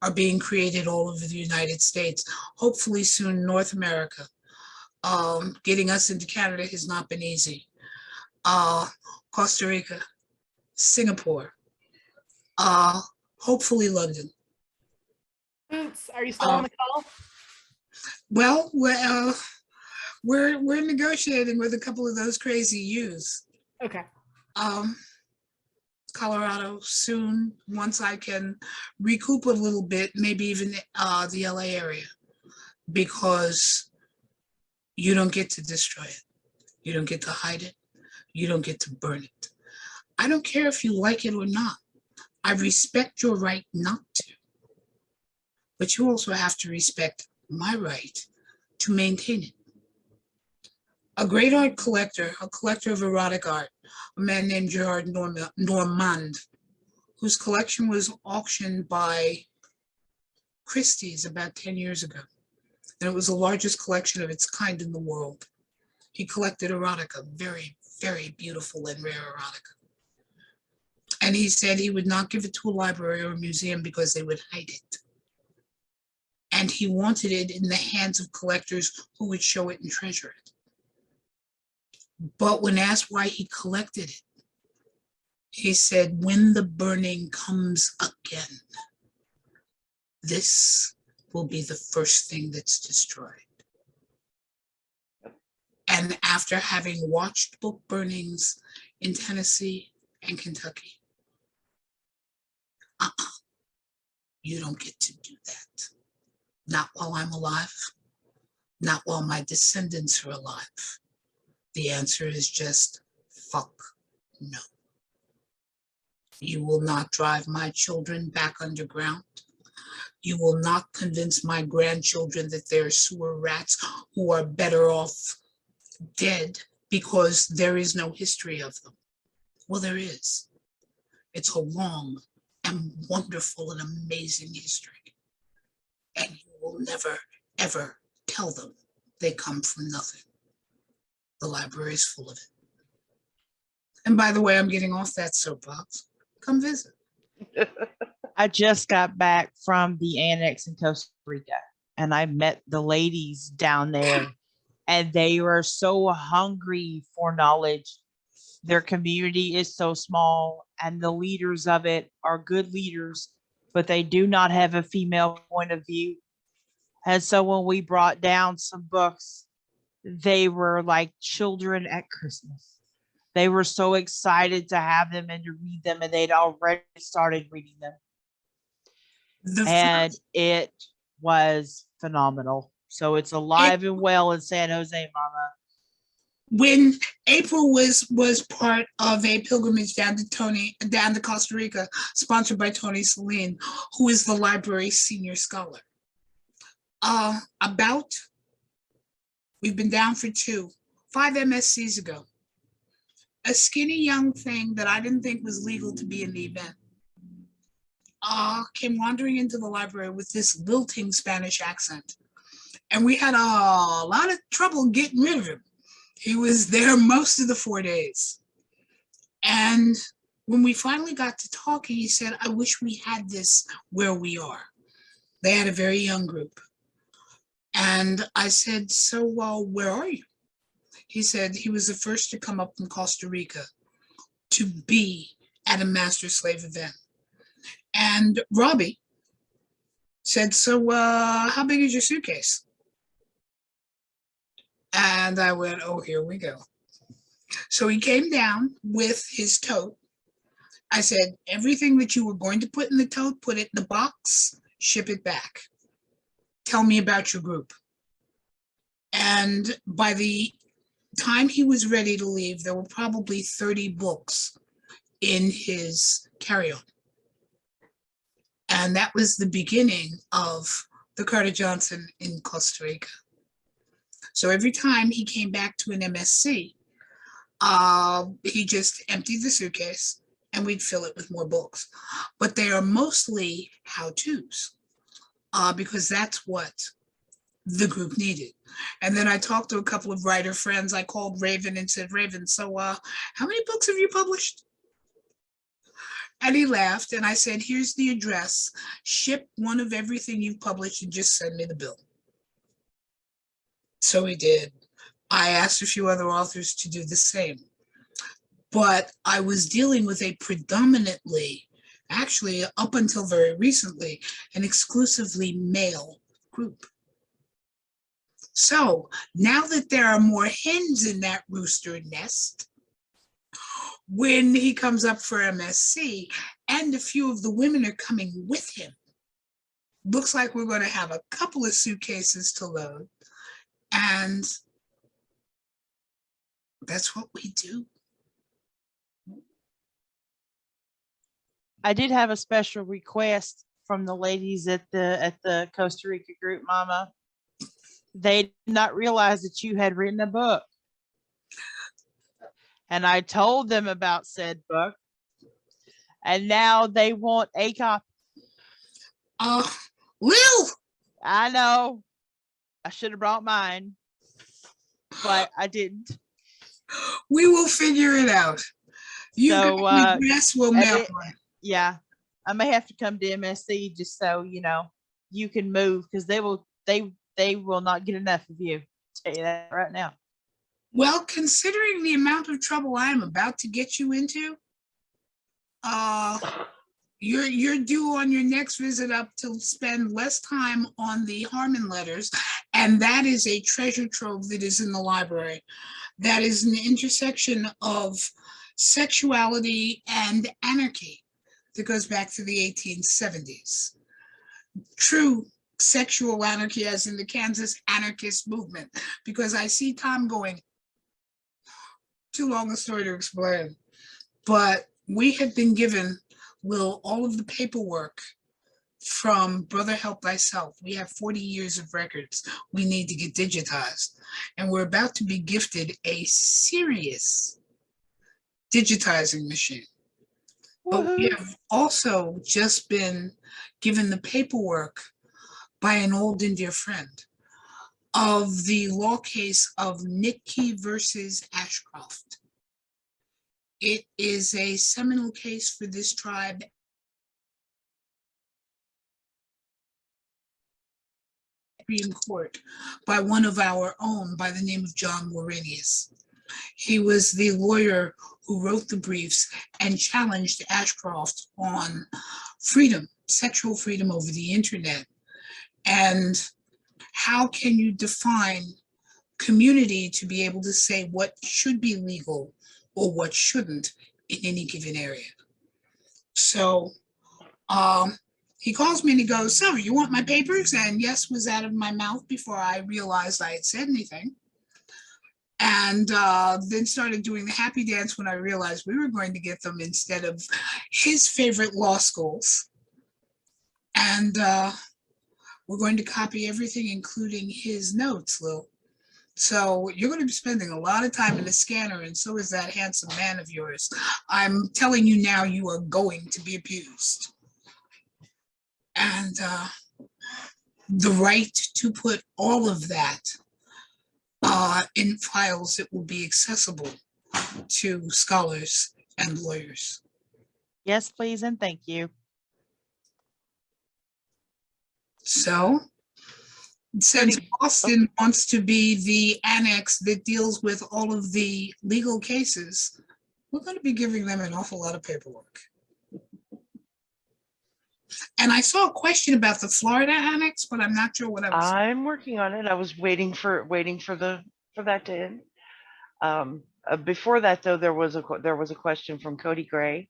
are being created all over the United States. Hopefully soon North America. Getting us into Canada has not been easy. Costa Rica, Singapore, hopefully London. Boots, are you still on the call? Well, we're negotiating with a couple of those crazy U's. Okay. Colorado soon, once I can recoup a little bit, maybe even the LA area, because you don't get to destroy it. You don't get to hide it. You don't get to burn it. I don't care if you like it or not. I respect your right not to. But you also have to respect my right to maintain it. A great art collector, a collector of erotic art, a man named Gerard Normand, whose collection was auctioned by Christie's about 10 years ago. And it was the largest collection of its kind in the world. He collected erotica, very, very beautiful and rare erotica. And he said he would not give it to a library or a museum because they would hide it. And he wanted it in the hands of collectors who would show it and treasure it. But when asked why he collected it, he said, when the burning comes again, this will be the first thing that's destroyed. And after having watched book burnings in Tennessee and Kentucky, you don't get to do that. Not while I'm alive, not while my descendants are alive. The answer is just fuck no. You will not drive my children back underground. You will not convince my grandchildren that they're sewer rats who are better off dead because there is no history of them. Well, there is. It's a long and wonderful and amazing history. And you will never, ever tell them they come from nothing. The library is full of it. And by the way, I'm getting off that soapbox. Come visit. I just got back from the annex in Costa Rica and I met the ladies down there and they were so hungry for knowledge. Their community is so small and the leaders of it are good leaders, but they do not have a female point of view. And so when we brought down some books, they were like children at Christmas. They were so excited to have them and to read them, and they'd already started reading them. And it was phenomenal. So it's alive and well in San Jose, Mama. When April was part of a pilgrimage down to Costa Rica, sponsored by Tony Celine, who is the library's senior scholar. We've been down for 5 MSCs ago. A skinny young thing that I didn't think was legal to be in the event came wandering into the library with this lilting Spanish accent. And we had a lot of trouble getting rid of him. He was there most of the 4 days. And when we finally got to talking, he said, I wish we had this where we are. They had a very young group. And I said, so, where are you? He said he was the first to come up from Costa Rica to be at a master slave event. And Robbie said, so how big is your suitcase? And I went, oh, here we go. So he came down with his tote. I said, everything that you were going to put in the tote, put it in the box, ship it back. Tell me about your group. And by the time he was ready to leave, there were probably 30 books in his carry-on. And that was the beginning of the Carter Johnson in Costa Rica. So every time he came back to an MSC, he just emptied the suitcase and we'd fill it with more books. But they are mostly how-tos because that's what the group needed. And then I talked to a couple of writer friends. I called Raven and said, Raven, so how many books have you published? And he laughed and I said, here's the address. Ship one of everything you've published and just send me the bill. So he did. I asked a few other authors to do the same. But I was dealing with a predominantly, actually up until very recently, an exclusively male group. So now that there are more hens in that rooster nest, when he comes up for MSC and a few of the women are coming with him, looks like we're going to have a couple of suitcases to load. And that's what we do. I did have a special request from the ladies at the Costa Rica group, Mama. they did not realize that you had written a book. And I told them about said book. And now they want a copy. Lil, I know. I should have brought mine, but I didn't. we will figure it out. You So, got the address, we'll mail it. Yeah, I may have to come to MSC just so you know you can move, because they will not get enough of you. I'll tell you that right now. Well, considering the amount of trouble I am about to get you into, you're due on your next visit up to spend less time on the Harmon letters, and that is a treasure trove that is in the library. That is an intersection of sexuality and anarchy that goes back to the 1870s. True sexual anarchy, as in the Kansas anarchist movement, because I see Tom going, too long a story to explain. But we have been given, Will, all of the paperwork from Brother Help Thyself. We have 40 years of records we need to get digitized. And we're about to be gifted a serious digitizing machine. But we have also just been given the paperwork by an old and dear friend of the law case of Nitke versus Ashcroft. It is a seminal case for this tribe. Supreme Court by one of our own by the name of John Warenius. He was the lawyer who wrote the briefs and challenged Ashcroft on freedom, sexual freedom over the internet. And how can you define community to be able to say what should be legal or what shouldn't in any given area? So he calls me and he goes, "So you want my papers?" And yes was out of my mouth before I realized I had said anything. And then started doing the happy dance when I realized we were going to get them instead of his favorite law schools. And we're going to copy everything, including his notes, Lil. So you're going to be spending a lot of time in the scanner, and so is that handsome man of yours. I'm telling you now, you are going to be abused. And the right to put all of that in files that will be accessible to scholars and lawyers. Yes, please, and thank you. So, since Boston wants to be the annex that deals with all of the legal cases, we're going to be giving them an awful lot of paperwork. And I saw a question about the Florida annex, but I'm not sure what I was. I'm working on it. I was waiting for that to end. Before that, though, there was a question from Cody Gray.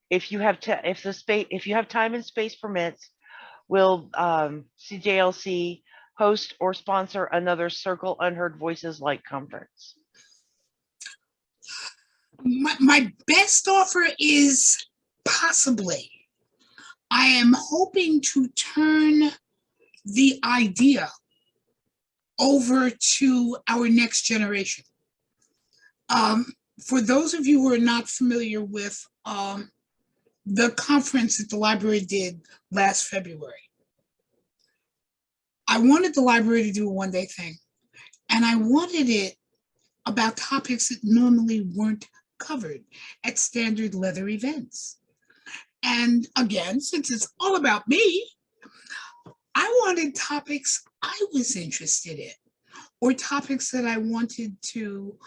If you have time and space permits, will CJLC host or sponsor another Circle Unheard Voices like conference? My best offer is possibly. I am hoping to turn the idea over to our next generation. For those of you who are not familiar with the conference that the library did last February, I wanted the library to do a one-day thing, and I wanted it about topics that normally weren't covered at standard leather events. And again, since it's all about me, I wanted topics I was interested in, or topics that I wanted to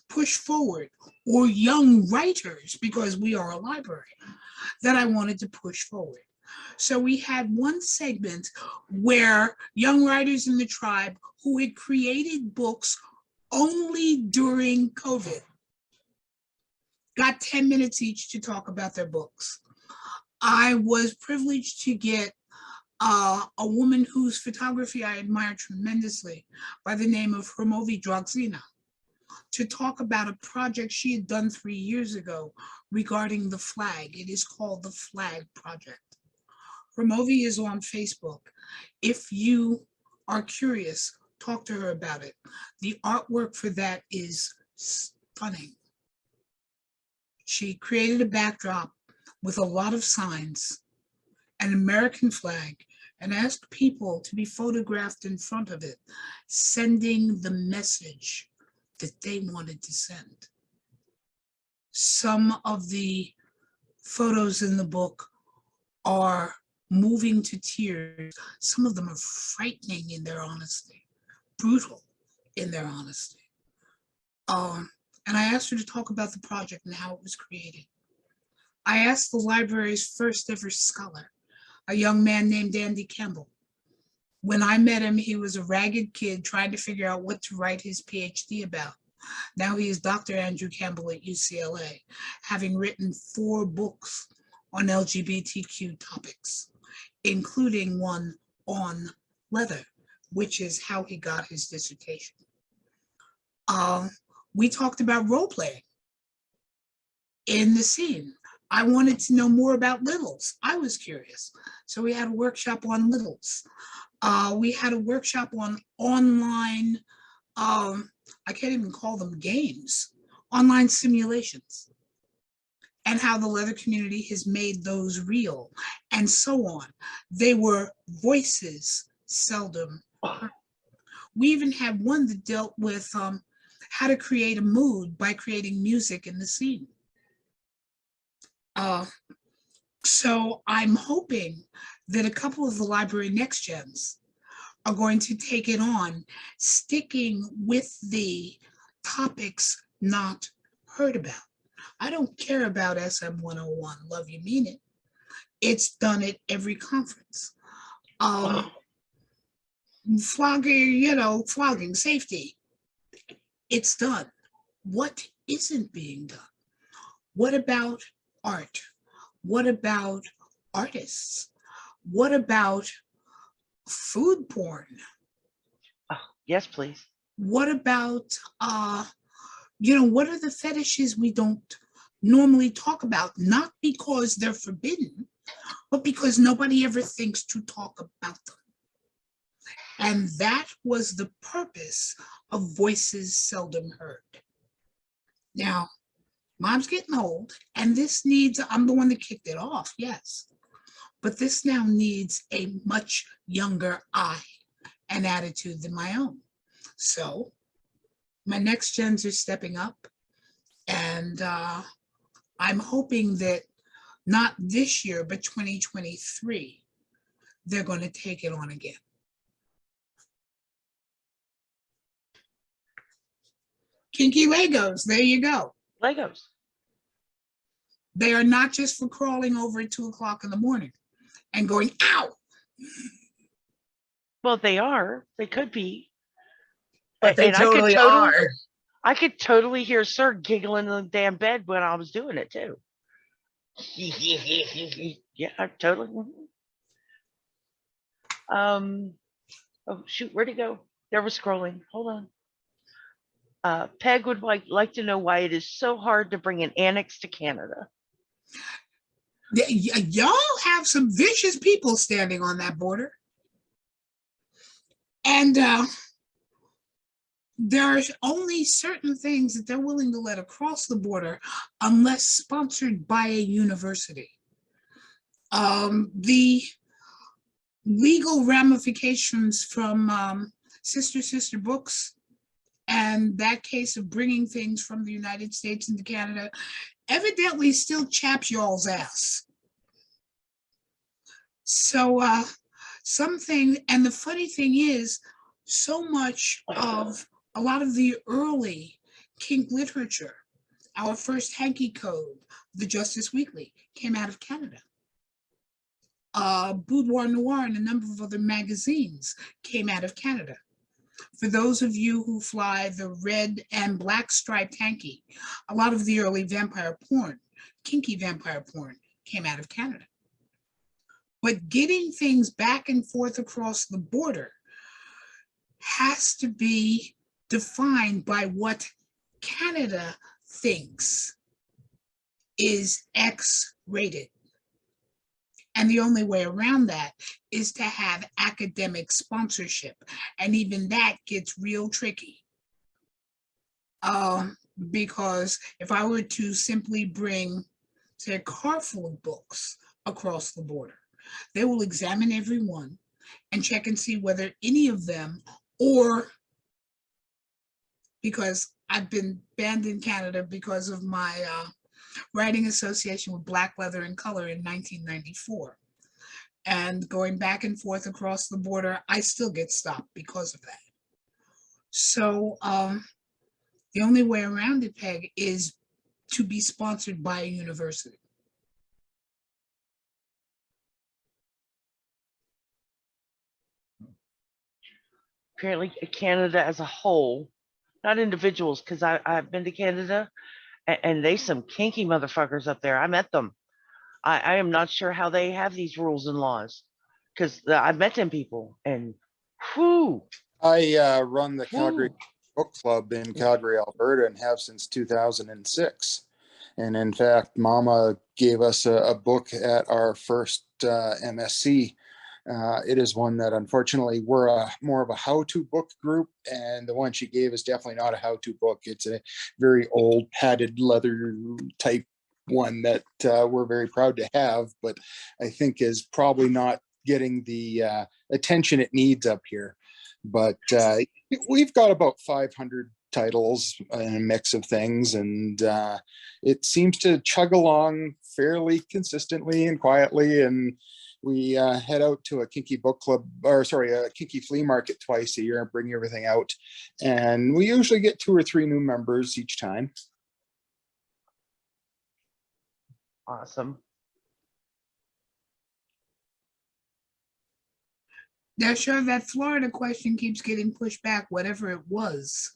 push forward, or young writers, because we are a library, that I wanted to push forward. So we had one segment where young writers in the tribe who had created books only during COVID got 10 minutes each to talk about their books. I was privileged to get a woman whose photography I admire tremendously by the name of Hermovi Droxina to talk about a project she had done 3 years ago regarding the flag. It is called the Flag Project. Promovi is on Facebook. If you are curious, talk to her about it. The artwork for that is stunning. She created a backdrop with a lot of signs, an American flag, and asked people to be photographed in front of it, sending the message that they wanted to send. Some of the photos in the book are moving to tears. Some of them are frightening in their honesty, brutal in their honesty. And I asked her to talk about the project and how it was created. I asked the library's first ever scholar, a young man named Andy Campbell. When I met him, he was a ragged kid trying to figure out what to write his PhD about. Now he is Dr. Andrew Campbell at UCLA, having written 4 books on LGBTQ topics, including one on leather, which is how he got his dissertation. We talked about role playing in the scene. I wanted to know more about littles. I was curious. So we had a workshop on littles. We had a workshop on online, I can't even call them games, online simulations, and how the leather community has made those real, and so on. They were voices seldom heard. We even had one that dealt with how to create a mood by creating music in the scene. So I'm hoping that a couple of the library next gens are going to take it on, sticking with the topics not heard about. I don't care about SM 101, love you mean it. It's done at every conference. Flogging, safety, it's done. What isn't being done? What about art? What about artists? What about food porn? Oh, yes, please. What about, what are the fetishes we don't normally talk about? Not because they're forbidden, but because nobody ever thinks to talk about them. And that was the purpose of Voices Seldom Heard. Now, Mom's getting old, and this needs, I'm the one that kicked it off, yes. But this now needs a much younger eye and attitude than my own. So my next gens are stepping up, and I'm hoping that not this year, but 2023, they're going to take it on again. Kinky Legos, there you go. Legos. They are not just for crawling over at 2 o'clock in the morning and going, ow. Well, they are. They could be. But they And totally are. I could totally hear Sir giggling in the damn bed when I was doing it too. Yeah, totally. Oh shoot, where'd he go? There was scrolling. Hold on. Peg would like to know why it is so hard to bring an annex to Canada. Y'all have some vicious people standing on that border. And there are only certain things that they're willing to let across the border unless sponsored by a university. The legal ramifications from Sister Books and that case of bringing things from the United States into Canada evidently still chaps y'all's ass. So and the funny thing is, so much of a lot of the early kink literature, our first hanky code, the Justice Weekly, came out of Canada. Boudoir Noir and a number of other magazines came out of Canada. For those of you who fly the red and black striped hanky, a lot of the early vampire porn, kinky vampire porn, came out of Canada. But getting things back and forth across the border has to be defined by what Canada thinks is X-rated. And the only way around that is to have academic sponsorship. And even that gets real tricky. Because if I were to simply bring, say, a car full of books across the border, they will examine every one and check and see whether any of them, or because I've been banned in Canada because of my writing association with Black Leather and Color in 1994. And going back and forth across the border, I still get stopped because of that. So the only way around it, Peg, is to be sponsored by a university. Apparently Canada as a whole, not individuals, because I've been to Canada and they some kinky motherfuckers up there. I met them. I am not sure how they have these rules and laws, because I've met them people and whoo. I run the Calgary Whew. Book Club in Calgary, Alberta, and have since 2006. And in fact, Mama gave us a book at our first MSC. It is one that unfortunately we're more of a how-to book group, and the one she gave is definitely not a how-to book. It's a very old padded leather type one that we're very proud to have, but I think is probably not getting the attention it needs up here. But we've got about 500 titles in a mix of things, and it seems to chug along fairly consistently and quietly. And we head out to a kinky book club, or sorry, a kinky flea market twice a year and bring everything out. And we usually get 2 or 3 new members each time. Awesome. Now, sure, that Florida question keeps getting pushed back, whatever it was.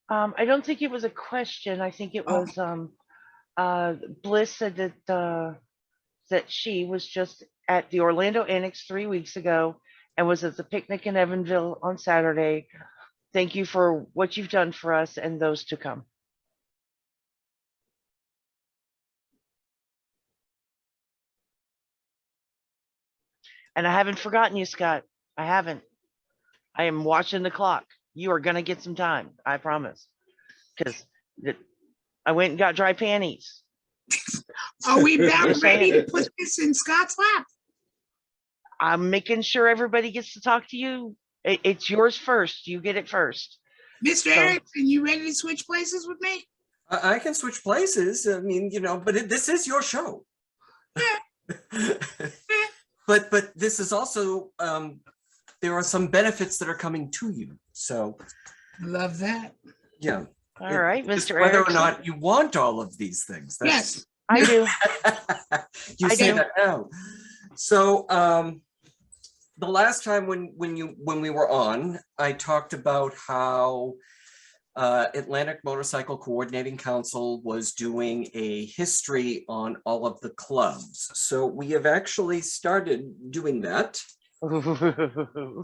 I don't think it was a question. I think it was Bliss said that that she was just at the Orlando Annex 3 weeks ago and was at the picnic in Evansville on Saturday. Thank you for what you've done for us and those to come. And I haven't forgotten you, Scott. I haven't. I am watching the clock. You are going to get some time. I promise. Because I went and got dry panties. Are we about Just ready to saying. put this in Scott's lap? I'm making sure everybody gets to talk to you. It's yours first. You get it first. Mr. Erikson, you ready to switch places with me? I can switch places. I mean, you know, but this is your show. But this is also, there are some benefits that are coming to you. So. Love that. Yeah. All right, Mr. Whether Erikson. or not you want all of these things. Yes. I do. You I say do. that now. So the last time when we were on, I talked about how Atlantic Motorcycle Coordinating Council was doing a history on all of the clubs. So we have actually started doing that.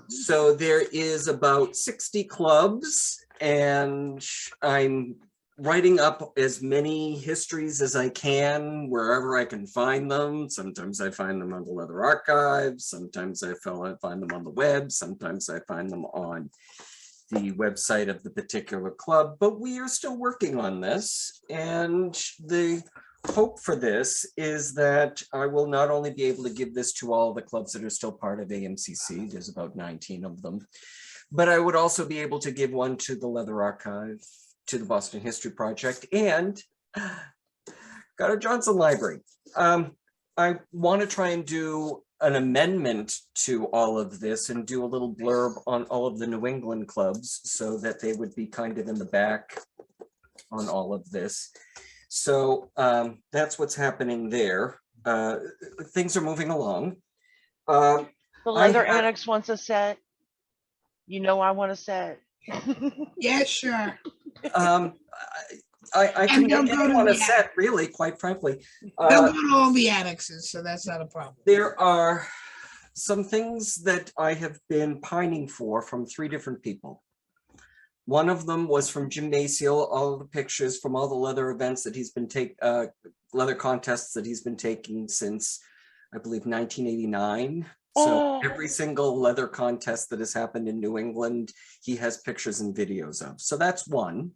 So there is about 60 clubs, and I'm writing up as many histories as I can wherever I can find them. Sometimes I find them on the Leather Archives, sometimes I find them on the web, sometimes I find them on the website of the particular club, but we are still working on this. And the hope for this is that I will not only be able to give this to all the clubs that are still part of AMCC, there's about 19 of them, but I would also be able to give one to the Leather Archive, to the Boston History Project, and Goddard Johnson Library. I want to try and do an amendment to all of this and do a little blurb on all of the New England clubs so that they would be kind of in the back on all of this. So that's what's happening there. Things are moving along. The Leather Annex wants a set. You know I want a set. Yeah, sure. I can get anyone a set, really, quite frankly. They'll go to all the annexes, so that's not a problem. There are some things that I have been pining for from 3 different people. One of them was from Jim Maciel, all of the pictures from all the leather events that he's been leather contests that he's been taking since I believe 1989. So every single leather contest that has happened in New England, he has pictures and videos of. So that's one.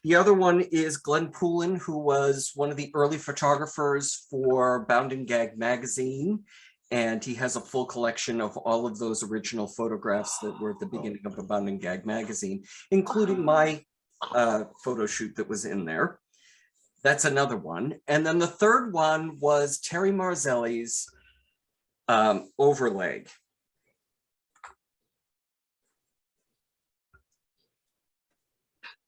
The other one is Glenn Poulin, who was one of the early photographers for Bound and Gag magazine. And he has a full collection of all of those original photographs that were at the beginning of the Bound and Gag magazine, including my photo shoot that was in there. That's another one. And then the third one was Terry Marzelli's overleg.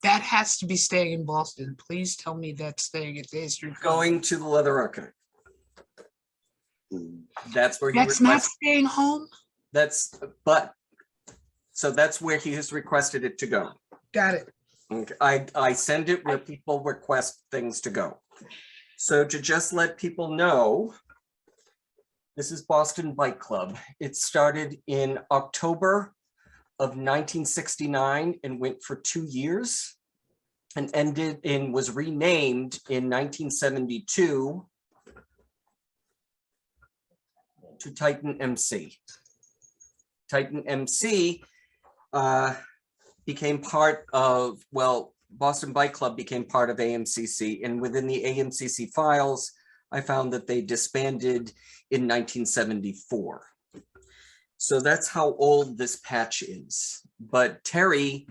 That has to be staying in Boston. Please tell me that's staying at the history. Going to the Leather Archive. That's where he That's not staying home? So that's where he has requested it to go. Got it. Okay. I send it where people request things to go. So to just let people know, this is Boston Bike Club. It started in October of 1969 and went for 2 years and ended and was renamed in 1972 to Titan MC. Titan MC became part of, well, Boston Bike Club became part of AMCC, and within the AMCC files, I found that they disbanded in 1974. So that's how old this patch is. But Terry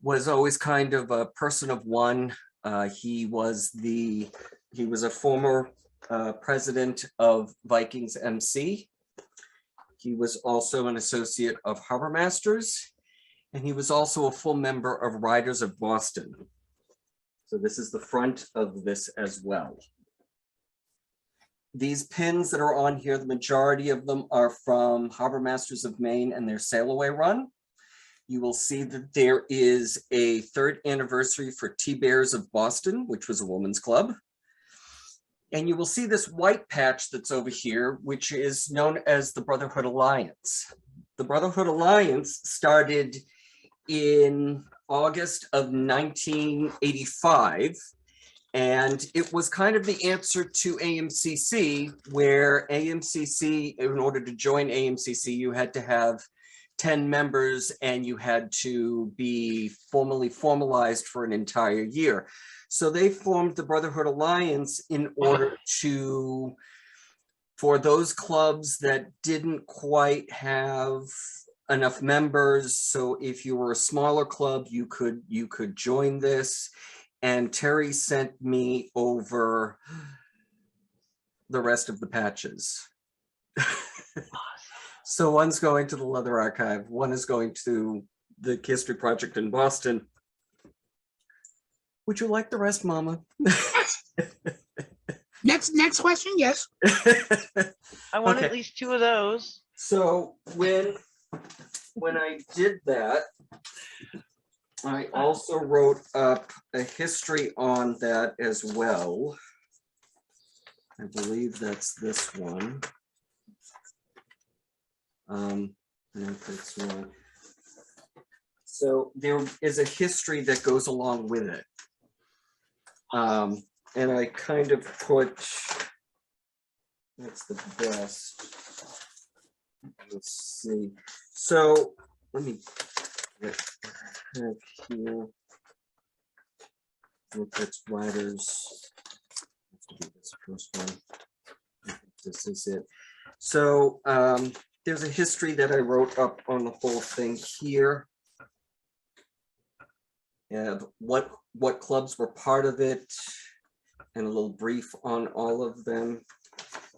was always kind of a person of one. He was a former president of Vikings MC. He was also an associate of Harbor Masters, and he was also a full member of Riders of Boston. So this is the front of this as well. These pins that are on here, the majority of them are from Harbor Masters of Maine and their Sail Away run. You will see that there is a 3rd anniversary for T-Bears of Boston, which was a women's club. And you will see this white patch that's over here, which is known as the Brotherhood Alliance. The Brotherhood Alliance started in August of 1985. And it was kind of the answer to AMCC, where AMCC, in order to join AMCC, you had to have 10 members and you had to be formalized for an entire year. So they formed the Brotherhood Alliance in order for those clubs that didn't quite have enough members. So if you were a smaller club, you could join this. And Terry sent me over the rest of the patches. So one's going to the Leather Archive, one is going to the History Project in Boston. Would you like the rest, Mama? Next question, yes. I want Okay. at least 2 of those. So when I did that, I also wrote up a history on that as well. I believe that's this one. That's one. So there is a history that goes along with it. And I kind of put, that's the best. Let's see. So let me have here. Look, that's Riders. This first one. This is it. So there's a history that I wrote up on the whole thing here. And what clubs were part of it, and a little brief on all of them.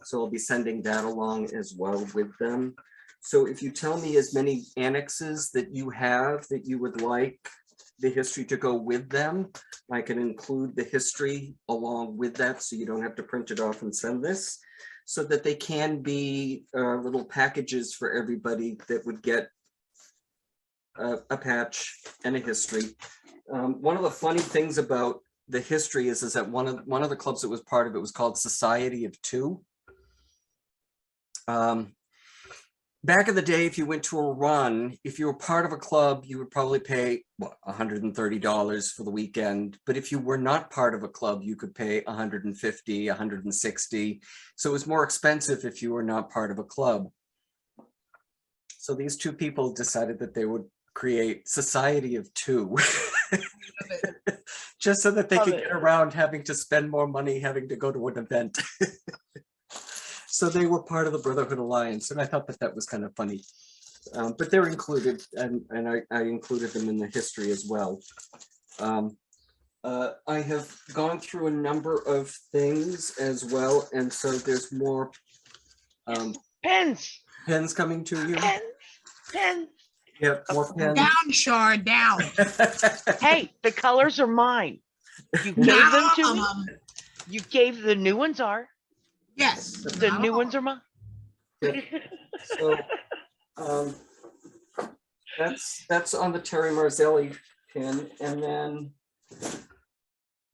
So I'll be sending that along as well with them. So if you tell me as many annexes that you have that you would like the history to go with them, I can include the history along with that, so you don't have to print it off and send this, so that they can be little packages for everybody that would get a patch and a history. One of the funny things about the history is that one of the clubs that was part of it was called Society of Two. back in the day, if you went to a run, if you were part of a club, you would probably pay what, $130 for the weekend. But if you were not part of a club, you could pay $150, $160. So it was more expensive if you were not part of a club. So these two people decided that they would create Society of Two. Just so that they could get around having to spend more money having to go to an event. So they were part of the Brotherhood Alliance, and I thought that that was kind of funny. But they're included, and I included them in the history as well. I have gone through a number of things as well, and so there's more pens coming to you. Pens. Yep, more pens. Down, Shar, down. Hey, the colors are mine. You gave them to me. You gave the new ones are. Yes. The new ones are mine. So that's on the Terry Marzelli pin. And then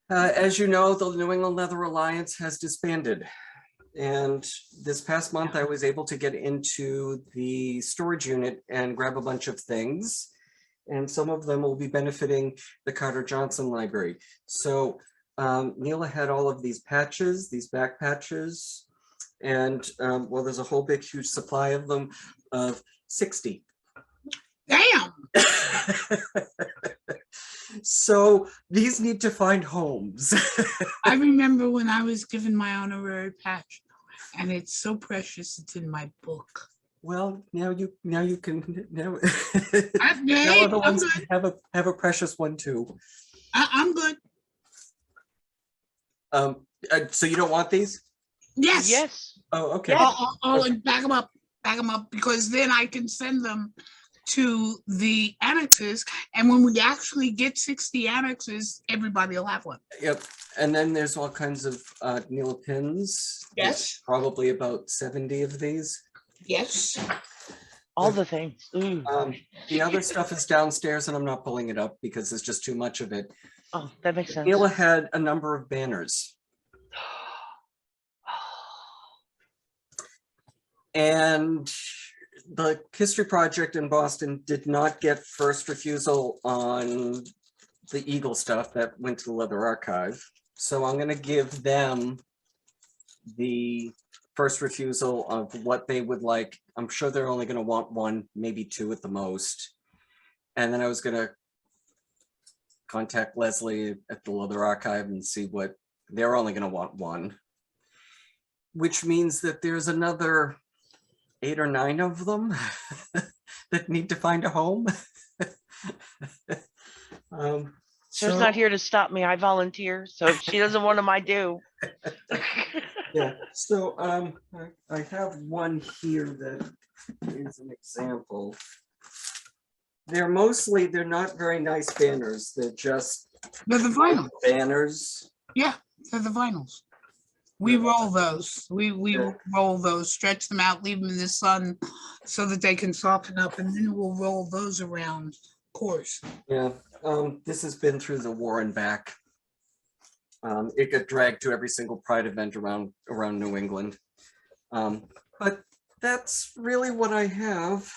as you know, the New England Leather Alliance has disbanded. And this past month, I was able to get into the storage unit and grab a bunch of things. And some of them will be benefiting the Carter Johnson Library. So Neela had all of these patches, these back patches. And well, there's a whole big, huge supply of them of 60. Damn. So these need to find homes. I remember when I was given my honorary patch, and it's so precious. It's in my book. Well, now you can now. I'm now other ones good. have a precious one too. I'm good. So you don't want these? Yes. Yes. Oh, okay. Yes. I'll back them up, because then I can send them to the annexes, and when we actually get 60 annexes, everybody will have one. Yep. And then there's all kinds of Neela pins. Yes. There's probably about 70 of these. Yes. All the things. The other stuff is downstairs, and I'm not pulling it up because there's just too much of it. Oh, that makes sense. Neela had a number of banners. And the History Project in Boston did not get first refusal on the Eagle stuff that went to the Leather Archive. So I'm going to give them the first refusal of what they would like. I'm sure they're only going to want one, maybe two at the most. And then I was going to contact Leslie at the Leather Archive and see what they're only going to want one, which means that there's another 8 or 9 of them that need to find a home. She's not here to stop me. I volunteer. So if she doesn't want them, I do. Yeah. So I have one here that is an example. They're not very nice banners. They're the vinyl banners. Yeah, they're the vinyls. We roll those. We roll those, stretch them out, leave them in the sun so that they can soften up, and then we'll roll those around cores. Yeah, this has been through the war and back. It got dragged to every single Pride event around New England. But that's really what I have.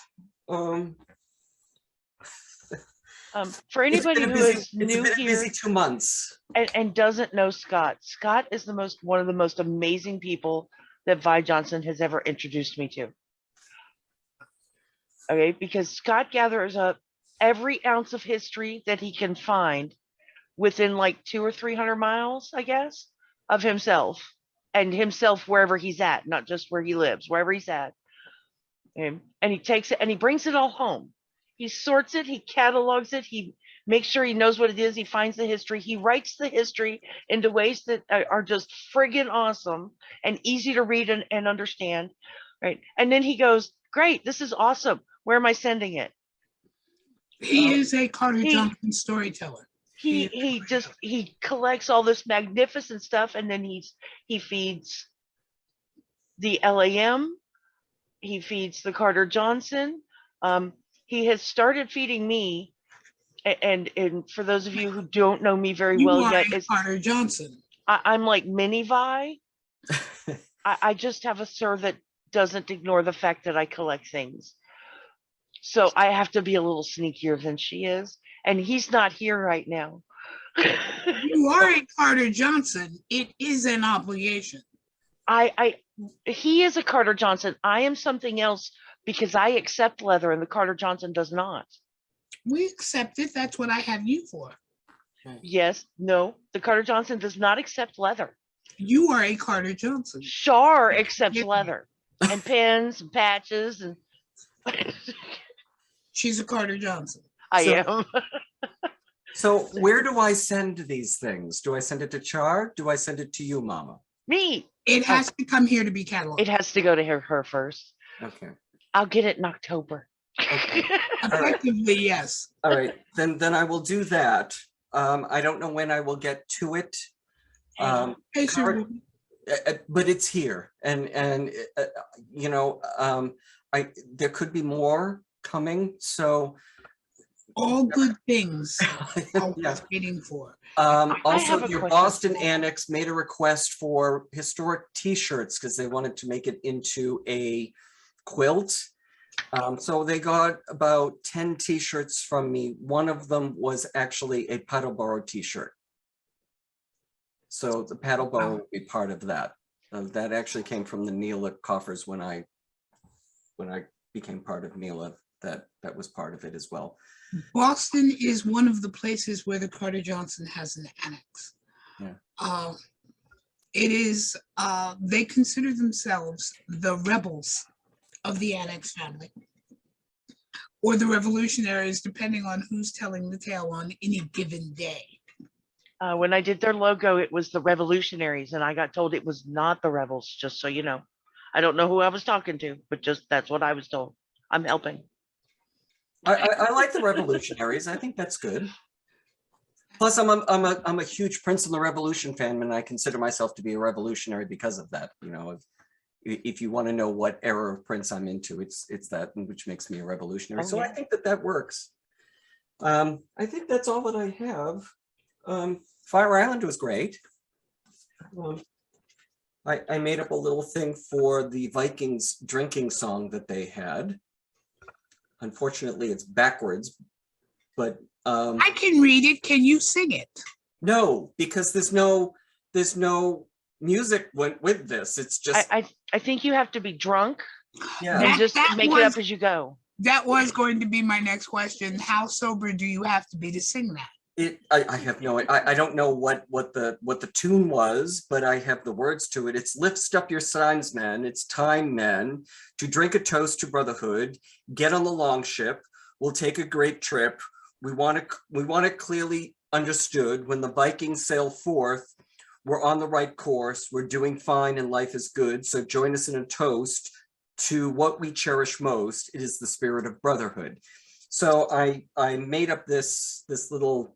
For anybody who is new here, busy 2 months. and doesn't know Scott, Scott is one of the most amazing people that Vi Johnson has ever introduced me to. Okay, because Scott gathers up every ounce of history that he can find within like 200 or 300 miles, I guess, of himself, and himself wherever he's at, not just where he lives, wherever he's at. And he takes it and he brings it all home. He sorts it, he catalogs it, he makes sure he knows what it is, he finds the history, he writes the history into ways that are just friggin' awesome and easy to read and understand, right? And then he goes, great, this is awesome. Where am I sending it? He is a Carter Johnson storyteller. He collects all this magnificent stuff, and then he feeds the LAM, he feeds the Carter Johnson. He has started feeding me, and for those of you who don't know me very well yet, it's Carter Johnson. I'm like mini Vi. I just have a sir that doesn't ignore the fact that I collect things. So I have to be a little sneakier than she is. And he's not here right now. You are a Carter Johnson. It is an obligation. He is a Carter Johnson. I am something else because I accept leather and the Carter Johnson does not. We accept it. That's what I have you for. Yes, no, the Carter Johnson does not accept leather. You are a Carter Johnson. Shar accepts leather and pins and patches and she's a Carter Johnson. I am. So where do I send these things? Do I send it to Char? Do I send it to you, Mama? Me. It has to come here to be cataloged. It has to go to her first. Okay. I'll get it in October. Okay. Effectively, yes. All right, then I will do that. I don't know when I will get to it. Hey, sir. But it's here, and you know, there could be more coming. So all good things are yeah. worth waiting for. Also, your Boston Annex made a request for historic T-shirts because they wanted to make it into a quilt. So they got about 10 T-shirts from me. One of them was actually a Paddleboro T-shirt. So the Paddleboro will be part of that. That actually came from the Neela coffers when I became part of Neela. That was part of it as well. Boston is one of the places where the Carter Johnson has an annex. Yeah. It is, they consider themselves the rebels of the Annex family, or the revolutionaries, depending on who's telling the tale on any given day. When I did their logo, it was the revolutionaries, and I got told it was not the rebels, just so you know. I don't know who I was talking to, but just that's what I was told. I'm helping. I like the revolutionaries. I think that's good. Plus, I'm a huge Prince of the Revolution fan, and I consider myself to be a revolutionary because of that. You know, if you want to know what era of Prince I'm into, it's that, which makes me a revolutionary. So I think that works. I think that's all that I have. Fire Island was great. I made up a little thing for the Vikings drinking song that they had. Unfortunately, it's backwards, but I can read it. Can you sing it? No, because there's no music with this. It's just I think you have to be drunk. Yeah. And just make it up as you go. That was going to be my next question. How sober do you have to be to sing that? I have no, I don't know what the tune was, but I have the words to it. It's lift up your signs, men. It's time, men, to drink a toast to brotherhood. Get on the long ship. We'll take a great trip. We want it clearly understood. When the Vikings sail forth, we're on the right course. We're doing fine and life is good. So join us in a toast to what we cherish most. It is the spirit of brotherhood. So I made up this little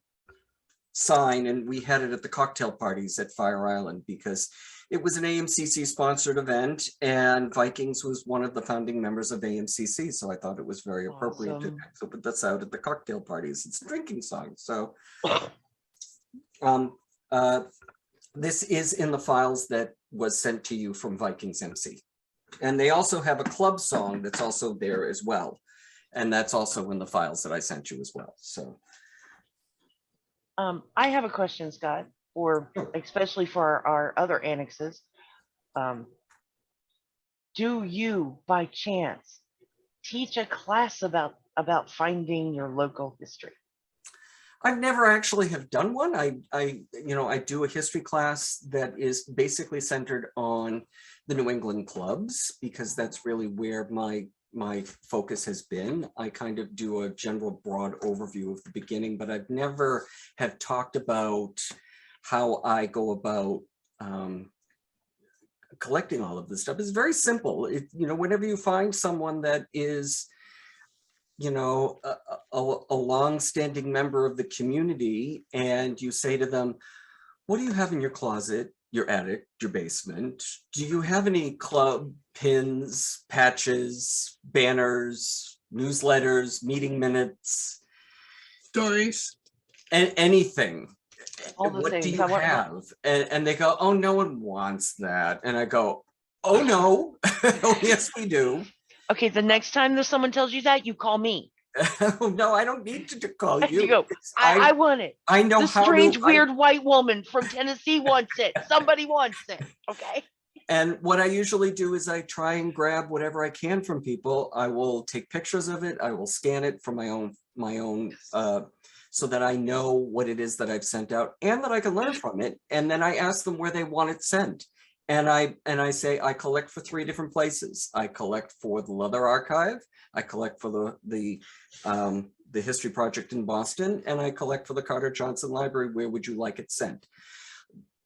sign, and we had it at the cocktail parties at Fire Island because it was an AMCC sponsored event, and Vikings was one of the founding members of AMCC. So I thought it was very appropriate to put this out at the cocktail parties. It's a drinking song. So this is in the files that was sent to you from Vikings MC. And they also have a club song that's also there as well. And that's also in the files that I sent you as well. So I have a question, Scott, or especially for our other annexes. Do you, by chance, teach a class about finding your local history? I've never actually have done one. I do a history class that is basically centered on the New England clubs because that's really where my focus has been. I kind of do a general broad overview of the beginning, but I've never have talked about how I go about collecting all of this stuff. It's very simple. Whenever you find someone that is, a long-standing member of the community, and you say to them, what do you have in your closet, your attic, your basement? Do you have any club pins, patches, banners, newsletters, meeting minutes, stories, and anything? All the What things do you have? And they go, oh, no one wants that. And I go, Oh, no. Oh, yes, we do. Okay, the next time that someone tells you that, you call me. Oh, no, I don't need to call You you. go, I want it. I know The how strange, to. weird white woman from Tennessee wants it. Somebody wants it. Okay. And what I usually do is I try and grab whatever I can from people. I will take pictures of it. I will scan it from my own, so that I know what it is that I've sent out and that I can learn from it. And then I ask them where they want it sent. And I say, I collect for 3 different places. I collect for the Leather Archive. I collect for the History Project in Boston, and I collect for the Carter Johnson Library. Where would you like it sent?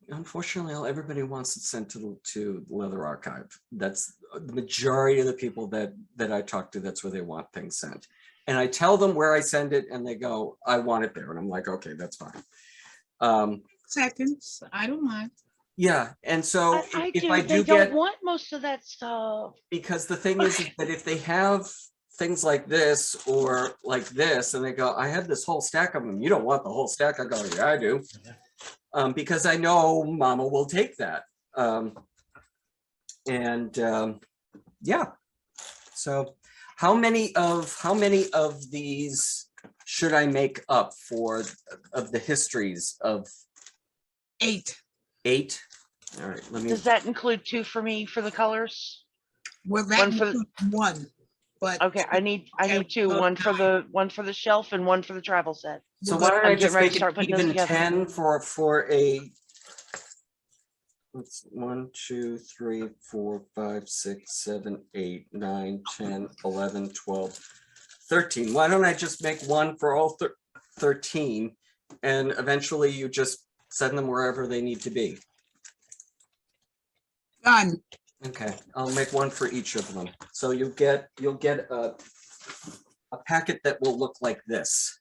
Unfortunately, everybody wants it sent to the Leather Archive. That's the majority of the people that I talk to. That's where they want things sent. And I tell them where I send it, and they go, I want it there. And I'm like, okay, that's fine. Seconds, I don't mind. Yeah, and so if I do they don't get, want most of that stuff. because the thing is that if they have things like this or like this, and they go, I have this whole stack of them. You don't want the whole stack. I go, yeah, I do. Because I know Mama will take that. Yeah. So how many of these should I make up of the histories of 8? 8? All right, let me. Does that include 2 for me for the colors? Well, that One for the- includes 1, but Okay, I need 2, one for the shelf and one for the travel set. So why don't I I'm just getting ready make to start it putting those even together. 10 for a. It's 1, 2, 3, 4, 5, 6, 7, 8, 9, 10, 11, 12, 13. Why don't I just make one for all 13, and eventually you just send them wherever they need to be. done. Okay, I'll make one for each of them. So you'll get a packet that will look like this.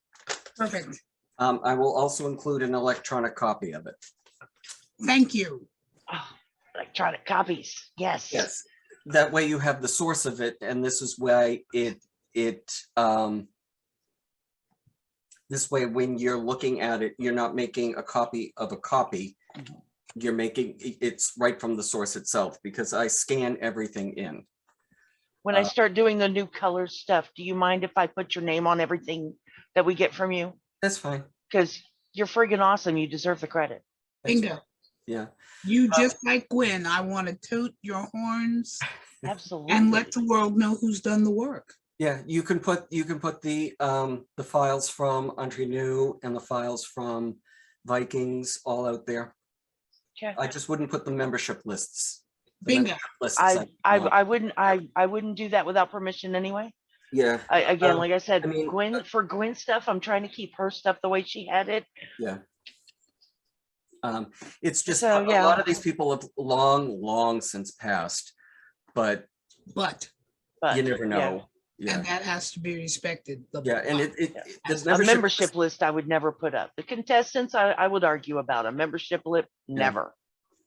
Perfect. I will also include an electronic copy of it. Thank you. Oh, electronic copies. Yes. Yes. That way you have the source of it, and this is why this way when you're looking at it, you're not making a copy of a copy. You're making it's right from the source itself, because I scan everything in. When I start doing the new color stuff, do you mind if I put your name on everything that we get from you? That's fine. Because you're friggin' awesome. You deserve the credit. Bingo. Yeah. You just like Gwen. I want to toot your horns Absolutely. and let the world know who's done the work. Yeah, you can put the files from Entre Nous and the files from Vikings all out there. Okay. I just wouldn't put the membership lists. Bingo. I wouldn't do that without permission anyway. Yeah. Like I said, I mean, Gwen stuff, I'm trying to keep her stuff the way she had it. Yeah. It's just So, a yeah. lot of these people have long since passed, but you never know. Yeah. And that has to be respected. Yeah, and A membership list I would never put up. The contestants I would argue about. A membership list, never.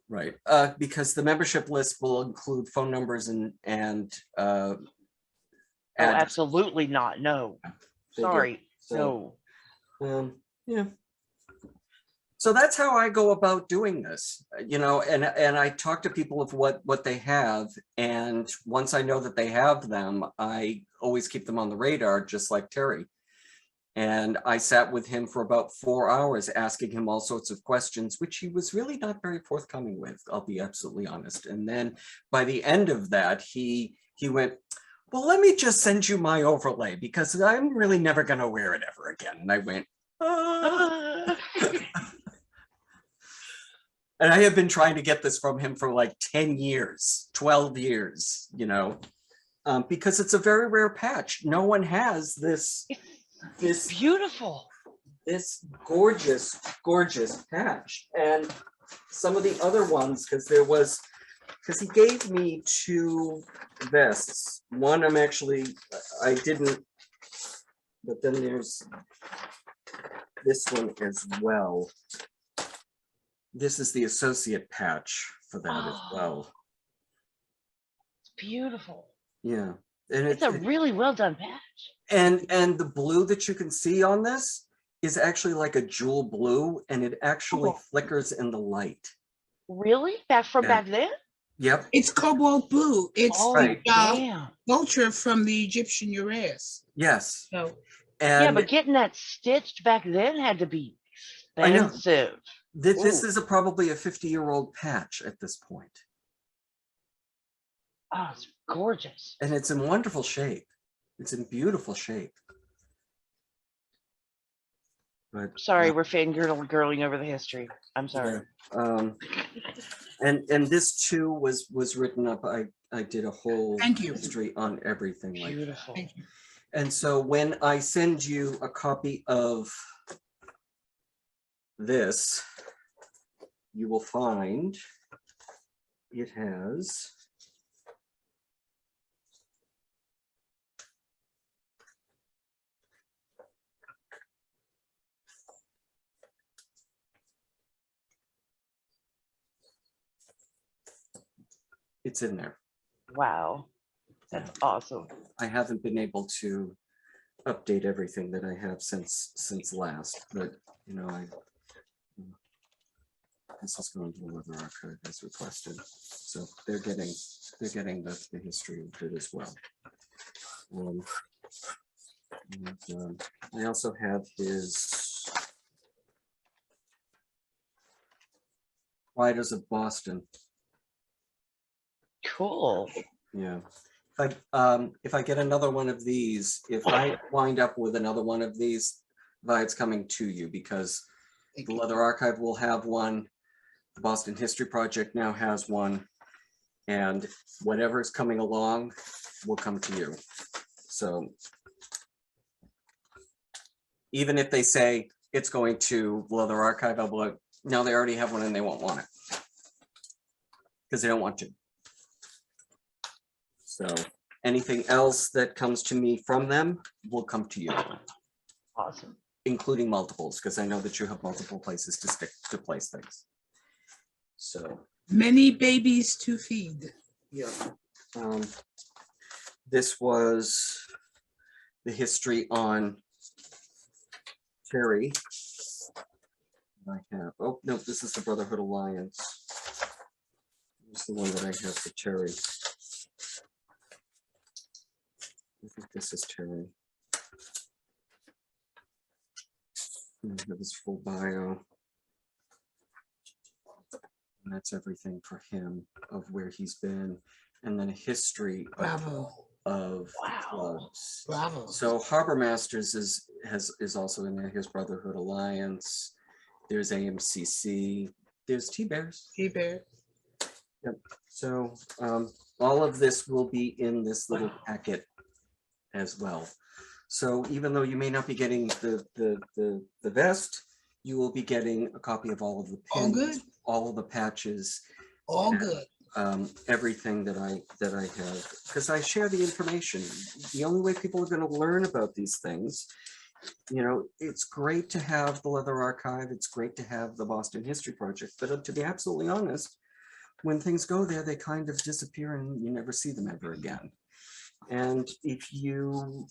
Right, because the membership list will include phone numbers and Oh, absolutely not. No. They do. Sorry. So, No. yeah. So that's how I go about doing this, and I talk to people of what they have, and once I know that they have them, I always keep them on the radar, just like Terry. And I sat with him for about 4 hours asking him all sorts of questions, which he was really not very forthcoming with, I'll be absolutely honest. And then by the end of that, he went, well, let me just send you my overlay because I'm really never going to wear it ever again. And I went, And I have been trying to get this from him for like 10 years, 12 years, because it's a very rare patch. No one has this beautiful, this gorgeous patch. And some of the other ones, because he gave me 2 vests. One I didn't, but then there's this one as well. This is the associate patch for that as well. It's beautiful. Yeah. And it's a really well done patch. And the blue that you can see on this is actually like a jewel blue, and it actually flickers in the light. Really? Back then? Yep. It's cobalt blue. It's Oh, Right. damn. vulture from the Egyptian Uranus. Yes. So Yeah, And but getting that stitched back then had to be I know. expensive. This Ooh. is probably a 50-year-old patch at this point. Oh, it's gorgeous. And it's in wonderful shape. It's in beautiful shape. But Sorry, we're fangirling over the history. I'm sorry. and this too was written up. I did a whole Thank you. history on everything like that. Beautiful. thank you. And so when I send you a copy of this, you will find it has it's in there. Wow. That's awesome. I haven't been able to update everything that I have since last, but you know, this is going to the Leather Archive as requested. So they're getting the history of it as well. And, I also have his Riders of Boston. Cool. Yeah. If I get another one of these, if I wind up with another one of these, it's coming to you because the Leather Archive will have one. The Boston History Project now has one, and whatever is coming along will come to you. So even if they say it's going to the Leather Archive, I'll be like, no, they already have one and they won't want it because they don't want to. So anything else that comes to me from them will come to you. Awesome. Including multiples, because I know that you have multiple places to place things. So Many babies to feed. yeah. This was the history on Terry. I have. Oh no, this is the Brotherhood Alliance. This is the one that I have for Terry. I think this is Terry. I have his full bio. And that's everything for him of where he's been. And then a history of clubs. Bravo. So Harbor Masters is also in there. Here's Brotherhood Alliance. There's AMCC. There's T-Bears. T-Bear. Yep. So all of this will be in this little packet as well. So even though you may not be getting the vest, you will be getting a copy of all of the pins, All good. all of the patches, All and, good. everything that I have, because I share the information. The only way people are going to learn about these things, you know, it's great to have the Leather Archive, it's great to have the Boston History Project, but to be absolutely honest, when things go there, they kind of disappear and you never see them ever again. And if you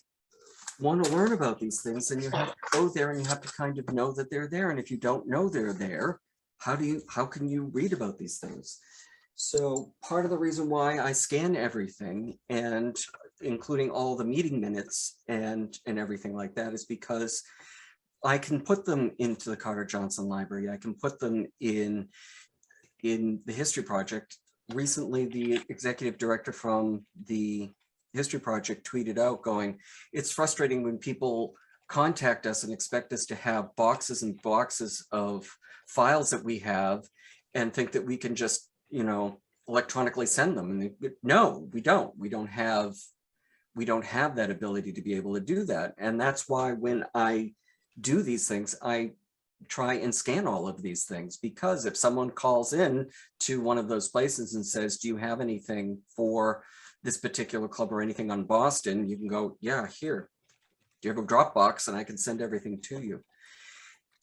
want to learn about these things, then you have to go there and you have to kind of know that they're there. And if you don't know they're there, how can you read about these things? So part of the reason why I scan everything, and including all the meeting minutes and everything like that, is because I can put them into the Carter Johnson Library. I can put them in the History Project. Recently, the executive director from the History Project tweeted out going, it's frustrating when people contact us and expect us to have boxes and boxes of files that we have and think that we can just, you know, electronically send them. And no, we don't. We don't have that ability to be able to do that. And that's why when I do these things, I try and scan all of these things, because if someone calls in to one of those places and says, do you have anything for this particular club or anything on Boston, you can go, yeah, here. Do you have a Dropbox? And I can send everything to you.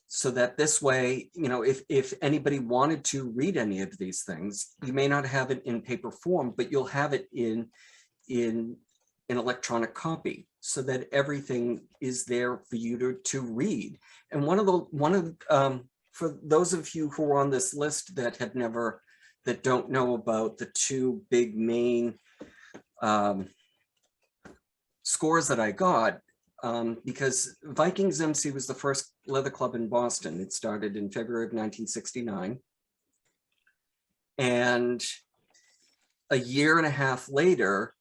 So that this way, you know, if anybody wanted to read any of these things, you may not have it in paper form, but you'll have it in an electronic copy, so that everything is there for you to read. And for those of you who are on this list that that don't know about the two big main scores that I got, because Vikings MC was the first leather club in Boston. It started in February of 1969. And a year and a half later,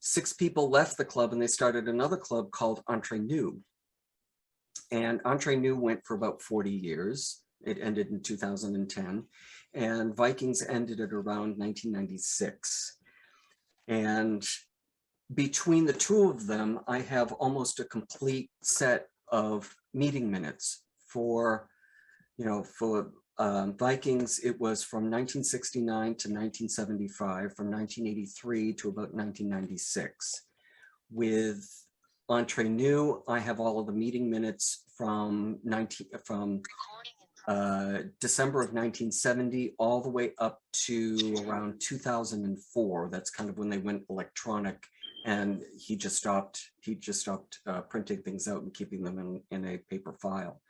6 people left the club and they started another club called Entre Nous. And Entre Nous went for about 40 years. It ended in 2010. And Vikings ended at around 1996. And between the two of them, I have almost a complete set of meeting minutes for, Vikings. It was from 1969 to 1975, from 1983 to about 1996. With Entre Nous, I have all of the meeting minutes from December of 1970 all the way up to around 2004. That's kind of when they went electronic, and he just stopped printing things out and keeping them in a paper file.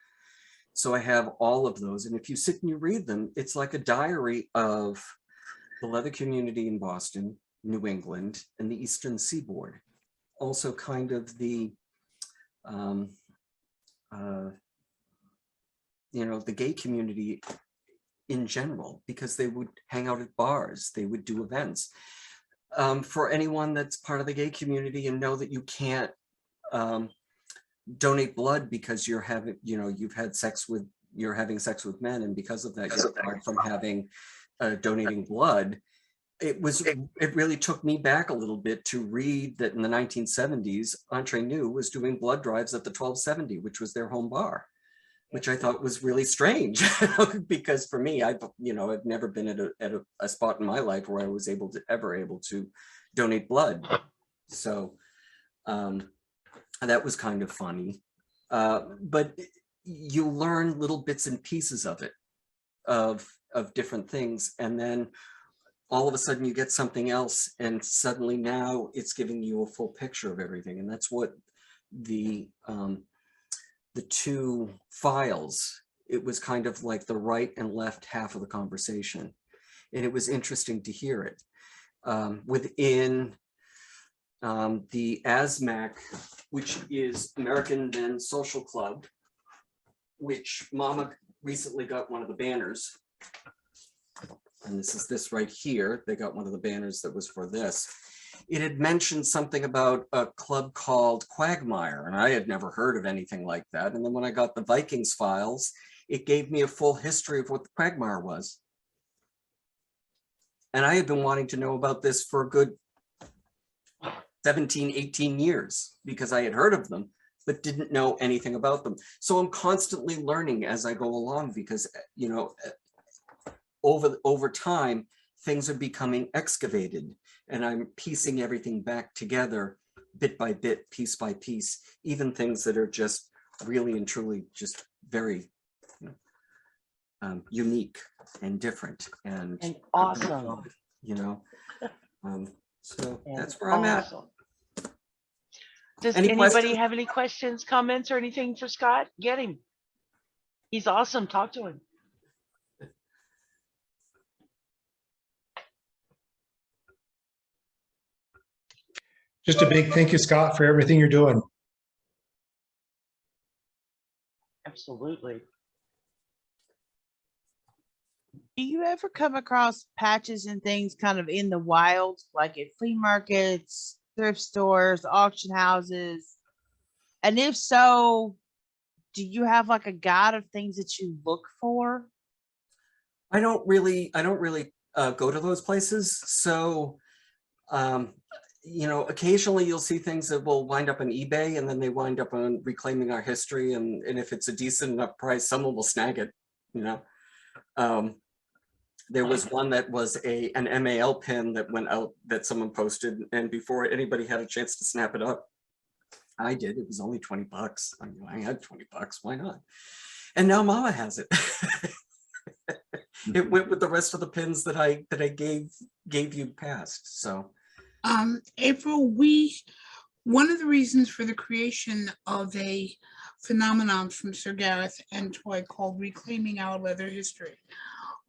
So I have all of those, and if you sit and you read them, it's like a diary of the leather community in Boston, New England, and the Eastern Seaboard. Also kind of the the gay community in general, because they would hang out at bars, they would do events. For anyone that's part of the gay community and know that you can't donate blood because you're having, you're having sex with men, and because of that you're barred from having donating blood. It really took me back a little bit to read that in the 1970s, Entre Nous was doing blood drives at the 1270, which was their home bar, which I thought was really strange because for me, I've never been at a spot in my life where I was able to donate blood. So that was kind of funny, but you learn little bits and pieces of it, of different things, and then all of a sudden you get something else, and suddenly now it's giving you a full picture of everything. And that's what the two files, it was kind of like the right and left half of the conversation. And it was interesting to hear it. Within the ASMAC, which is American Men's Social Club, which Mama recently got one of the banners. And this is this right here. They got one of the banners that was for this. It had mentioned something about a club called Quagmire, and I had never heard of anything like that. And then when I got the Vikings files, it gave me a full history of what the Quagmire was. And I had been wanting to know about this for a good 17, 18 years because I had heard of them, but didn't know anything about them. So I'm constantly learning as I go along because, over time, things are becoming excavated, and I'm piecing everything back together bit by bit, piece by piece, even things that are just really and truly just very unique and different and awesome. So that's where I'm at. Does Any anybody questions? have any questions, comments, or anything for Scott? Get him. He's awesome. Talk to him. Just a big thank you, Scott, for everything you're doing. Absolutely. Do you ever come across patches and things kind of in the wild, like at flea markets, thrift stores, auction houses? And if so, do you have like a guide of things that you look for? I don't really go to those places. So, occasionally you'll see things that will wind up on eBay, and then they wind up on Reclaiming Our History. And if it's a decent enough price, someone will snag it, There was one that was an MAL pin that went out that someone posted, and before anybody had a chance to snap it up, I did. It was only $20. I had $20. Why not? And now Mama has it. It went with the rest of the pins that I gave you past. So, April, one of the reasons for the creation of a phenomenon from Sir Gareth and Toy called Reclaiming Our Leather History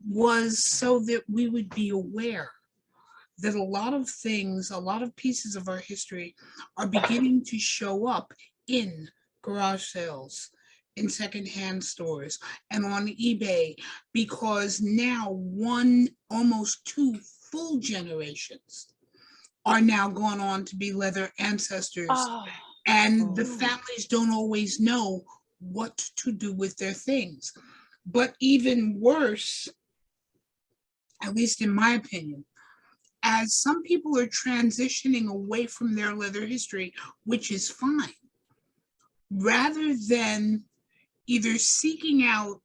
was so that we would be aware that a lot of things, a lot of pieces of our history are beginning to show up in garage sales, in secondhand stores, and on eBay, because now almost two full generations are now gone on to be leather ancestors. And the families don't always know what to do with their things. But even worse, at least in my opinion, as some people are transitioning away from their leather history, which is fine, rather than either seeking out,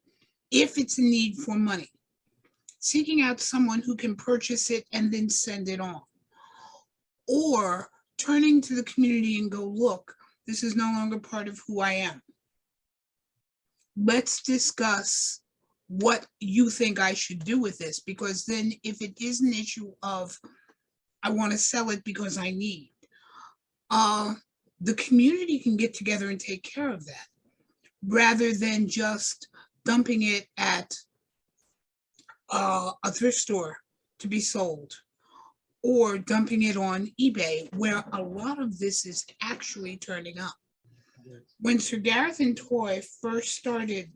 if it's a need for money, seeking out someone who can purchase it and then send it on, or turning to the community and go, look, this is no longer part of who I am. Let's discuss what you think I should do with this, because then if it is an issue of, I want to sell it because I need, the community can get together and take care of that, rather than just dumping it at a thrift store to be sold, or dumping it on eBay, where a lot of this is actually turning up. When Sir Gareth and Toy first started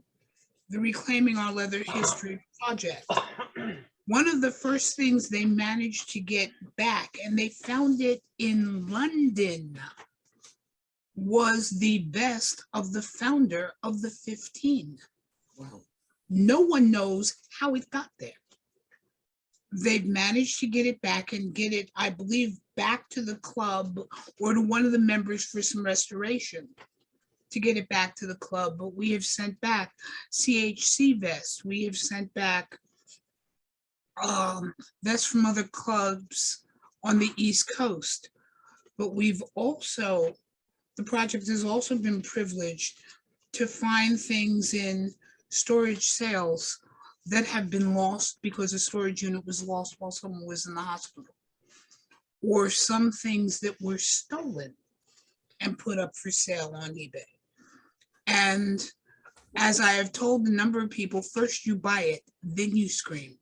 the Reclaiming Our Leather History project, one of the first things they managed to get back, and they found it in London, was the vest of the founder of the 15. Wow. No one knows how it got there. They've managed to get it back and get it, I believe, back to the club or to one of the members for some restoration to get it back to the club. But we have sent back CHC vests. We have sent back vests from other clubs on the East Coast. But we've also, the project has also been privileged to find things in storage sales that have been lost because a storage unit was lost while someone was in the hospital, or some things that were stolen and put up for sale on eBay. And as I have told a number of people, first you buy it, then you scream,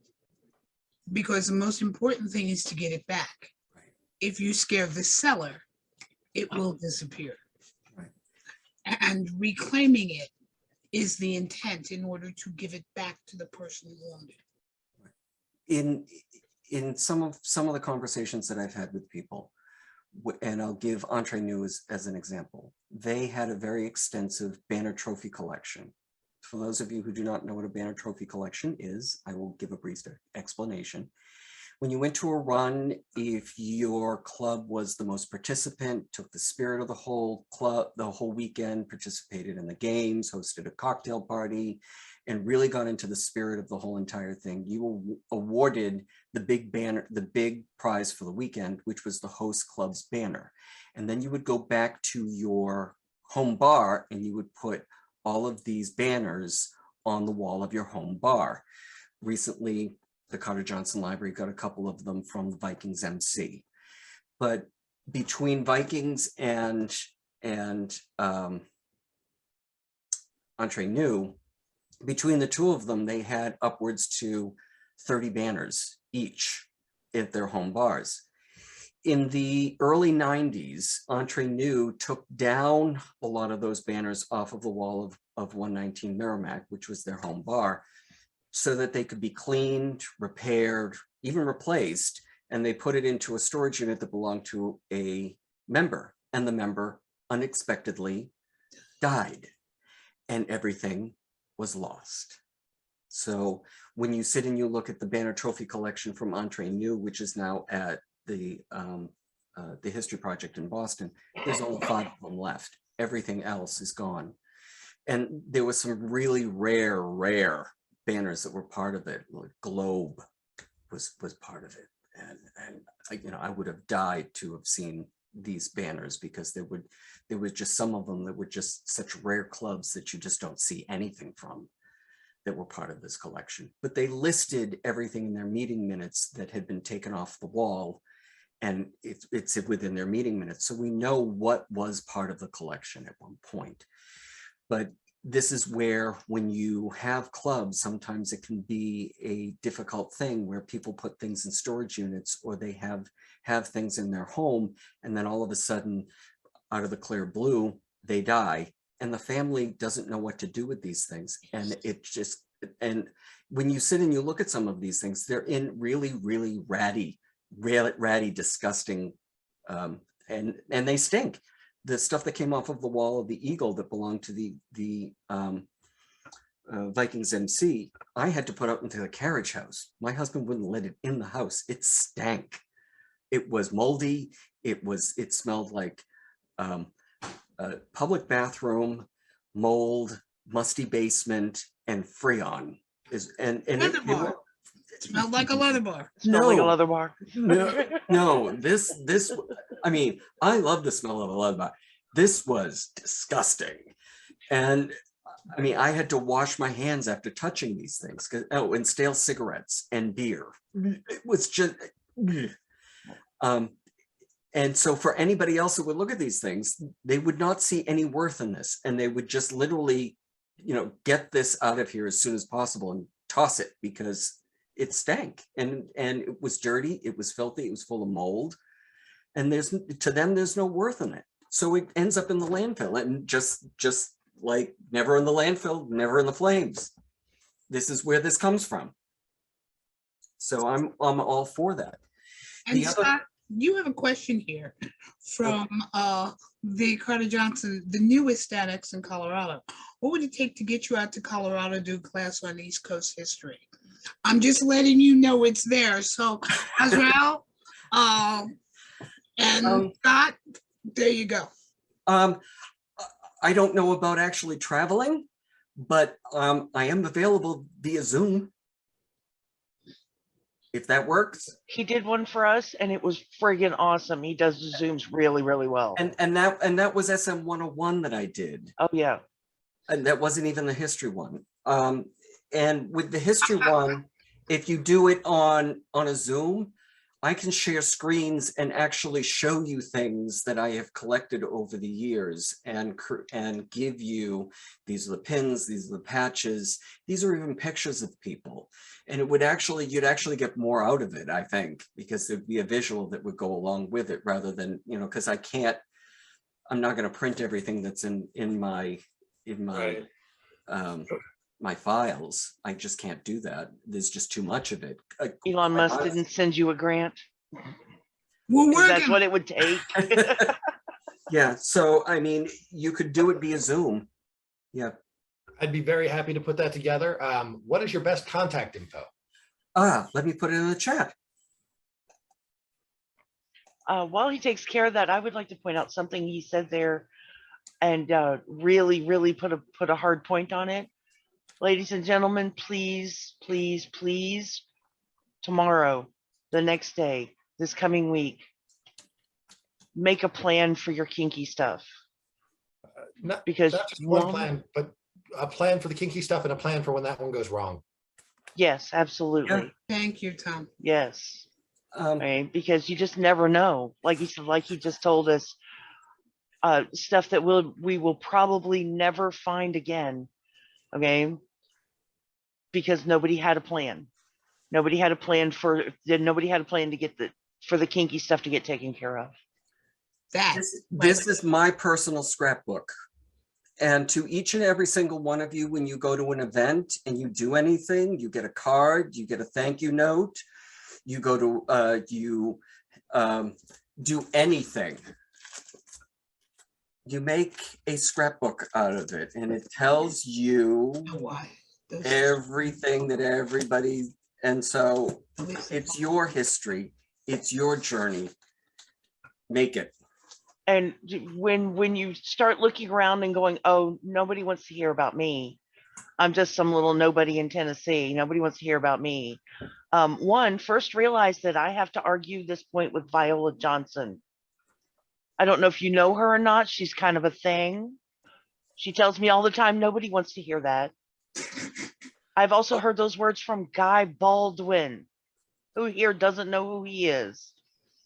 because the most important thing is to get it back. Right. If you scare the seller, it will disappear. Right. And reclaiming it is the intent in order to give it back to the person who owned it. In some of the conversations that I've had with people, and I'll give Entre Nous as an example, they had a very extensive banner trophy collection. For those of you who do not know what a banner trophy collection is, I will give a brief explanation. When you went to a run, if your club was the most participant, took the spirit of the whole club, the whole weekend, participated in the games, hosted a cocktail party, and really got into the spirit of the whole entire thing, you were awarded the big banner, the big prize for the weekend, which was the host club's banner. And then you would go back to your home bar and you would put all of these banners on the wall of your home bar. Recently, the Carter Johnson Library got a couple of them from the Vikings MC. But between Vikings and Entre Nous, between the two of them, they had upwards to 30 banners each at their home bars. In the early 90s, Entre Nous took down a lot of those banners off of the wall of 119 Merrimack, which was their home bar, so that they could be cleaned, repaired, even replaced, and they put it into a storage unit that belonged to a member, and the member unexpectedly died, and everything was lost. So when you sit and you look at the banner trophy collection from Entre Nous, which is now at the History Project in Boston, there's only 5 of them left. Everything else is gone. And there was some really rare banners that were part of it. Like Globe was part of it. And you know, I would have died to have seen these banners, because there was just some of them that were just such rare clubs that you just don't see anything from that were part of this collection. But they listed everything in their meeting minutes that had been taken off the wall, and it's within their meeting minutes. So we know what was part of the collection at one point. But this is where, when you have clubs, sometimes it can be a difficult thing where people put things in storage units, or they have things in their home, and then all of a sudden, out of the clear blue, they die, and the family doesn't know what to do with these things. And it just, and when you sit and you look at some of these things, they're in really, really ratty, disgusting, and they stink. The stuff that came off of the wall of the Eagle that belonged to the Vikings MC, I had to put out into the carriage house. My husband wouldn't let it in the house. It stank. It was moldy. It smelled like a public bathroom, mold, musty basement, and Freon. It smelled like a leather bar. Smelled like a leather bar. No, this, I mean, I love the smell of a leather bar. This was disgusting. And I mean, I had to wash my hands after touching these things. And stale cigarettes and beer. It was just, and so for anybody else who would look at these things, they would not see any worth in this. And they would just literally, get this out of here as soon as possible and toss it, because it stank, and it was dirty, it was filthy, it was full of mold, and to them there's no worth in it. So it ends up in the landfill, and just like never in the landfill, never in the flames. This is where this comes from. So I'm all for that. And Scott, you have a question here from the Carter Johnson, the newest annex in Colorado. What would it take to get you out to Colorado to do a class on East Coast history? I'm just letting you know it's there. So Azrael and Scott, there you go. I don't know about actually traveling, but I am available via Zoom, if that works. He did one for us, and it was friggin' awesome. He does the Zooms really, really well. And that was SM 101 that I did. Oh yeah. And that wasn't even the history one. And with the history one, if you do it on a Zoom, I can share screens and actually show you things that I have collected over the years, and give you, these are the pins, these are the patches, these are even pictures of people. And you'd actually get more out of it, I think, because there'd be a visual that would go along with it, rather than, because I'm not going to print everything that's in my Right. my files. I just can't do that. There's just too much of it. Elon Musk didn't send you a grant. That's what it would take. Yeah, so I mean, you could do it via Zoom. Yeah. I'd be very happy to put that together. What is your best contact info? Let me put it in the chat. While he takes care of that, I would like to point out something he said there, and really, really put a hard point on it. Ladies and gentlemen, please, please, please, tomorrow, the next day, this coming week, make a plan for your kinky stuff. Because not just one plan, but a plan for the kinky stuff and a plan for when that one goes wrong. Yes, absolutely. Yeah. Thank you, Tom. Yes. Right, because you just never know. Like he just told us, stuff that we will probably never find again. Okay. Because nobody had a plan. Nobody had a plan to get for the kinky stuff to get taken care of. This is my personal scrapbook. And to each and every single one of you, when you go to an event and you do anything, you get a card, you get a thank you note, you go to, do anything. You make a scrapbook out of it, and it tells you everything that everybody, and so it's your history, it's your journey. Make it. And when you start looking around and going, oh, nobody wants to hear about me. I'm just some little nobody in Tennessee. Nobody wants to hear about me. First realize that I have to argue this point with Viola Johnson. I don't know if you know her or not. She's kind of a thing. She tells me all the time, nobody wants to hear that. I've also heard those words from Guy Baldwin, who here doesn't know who he is.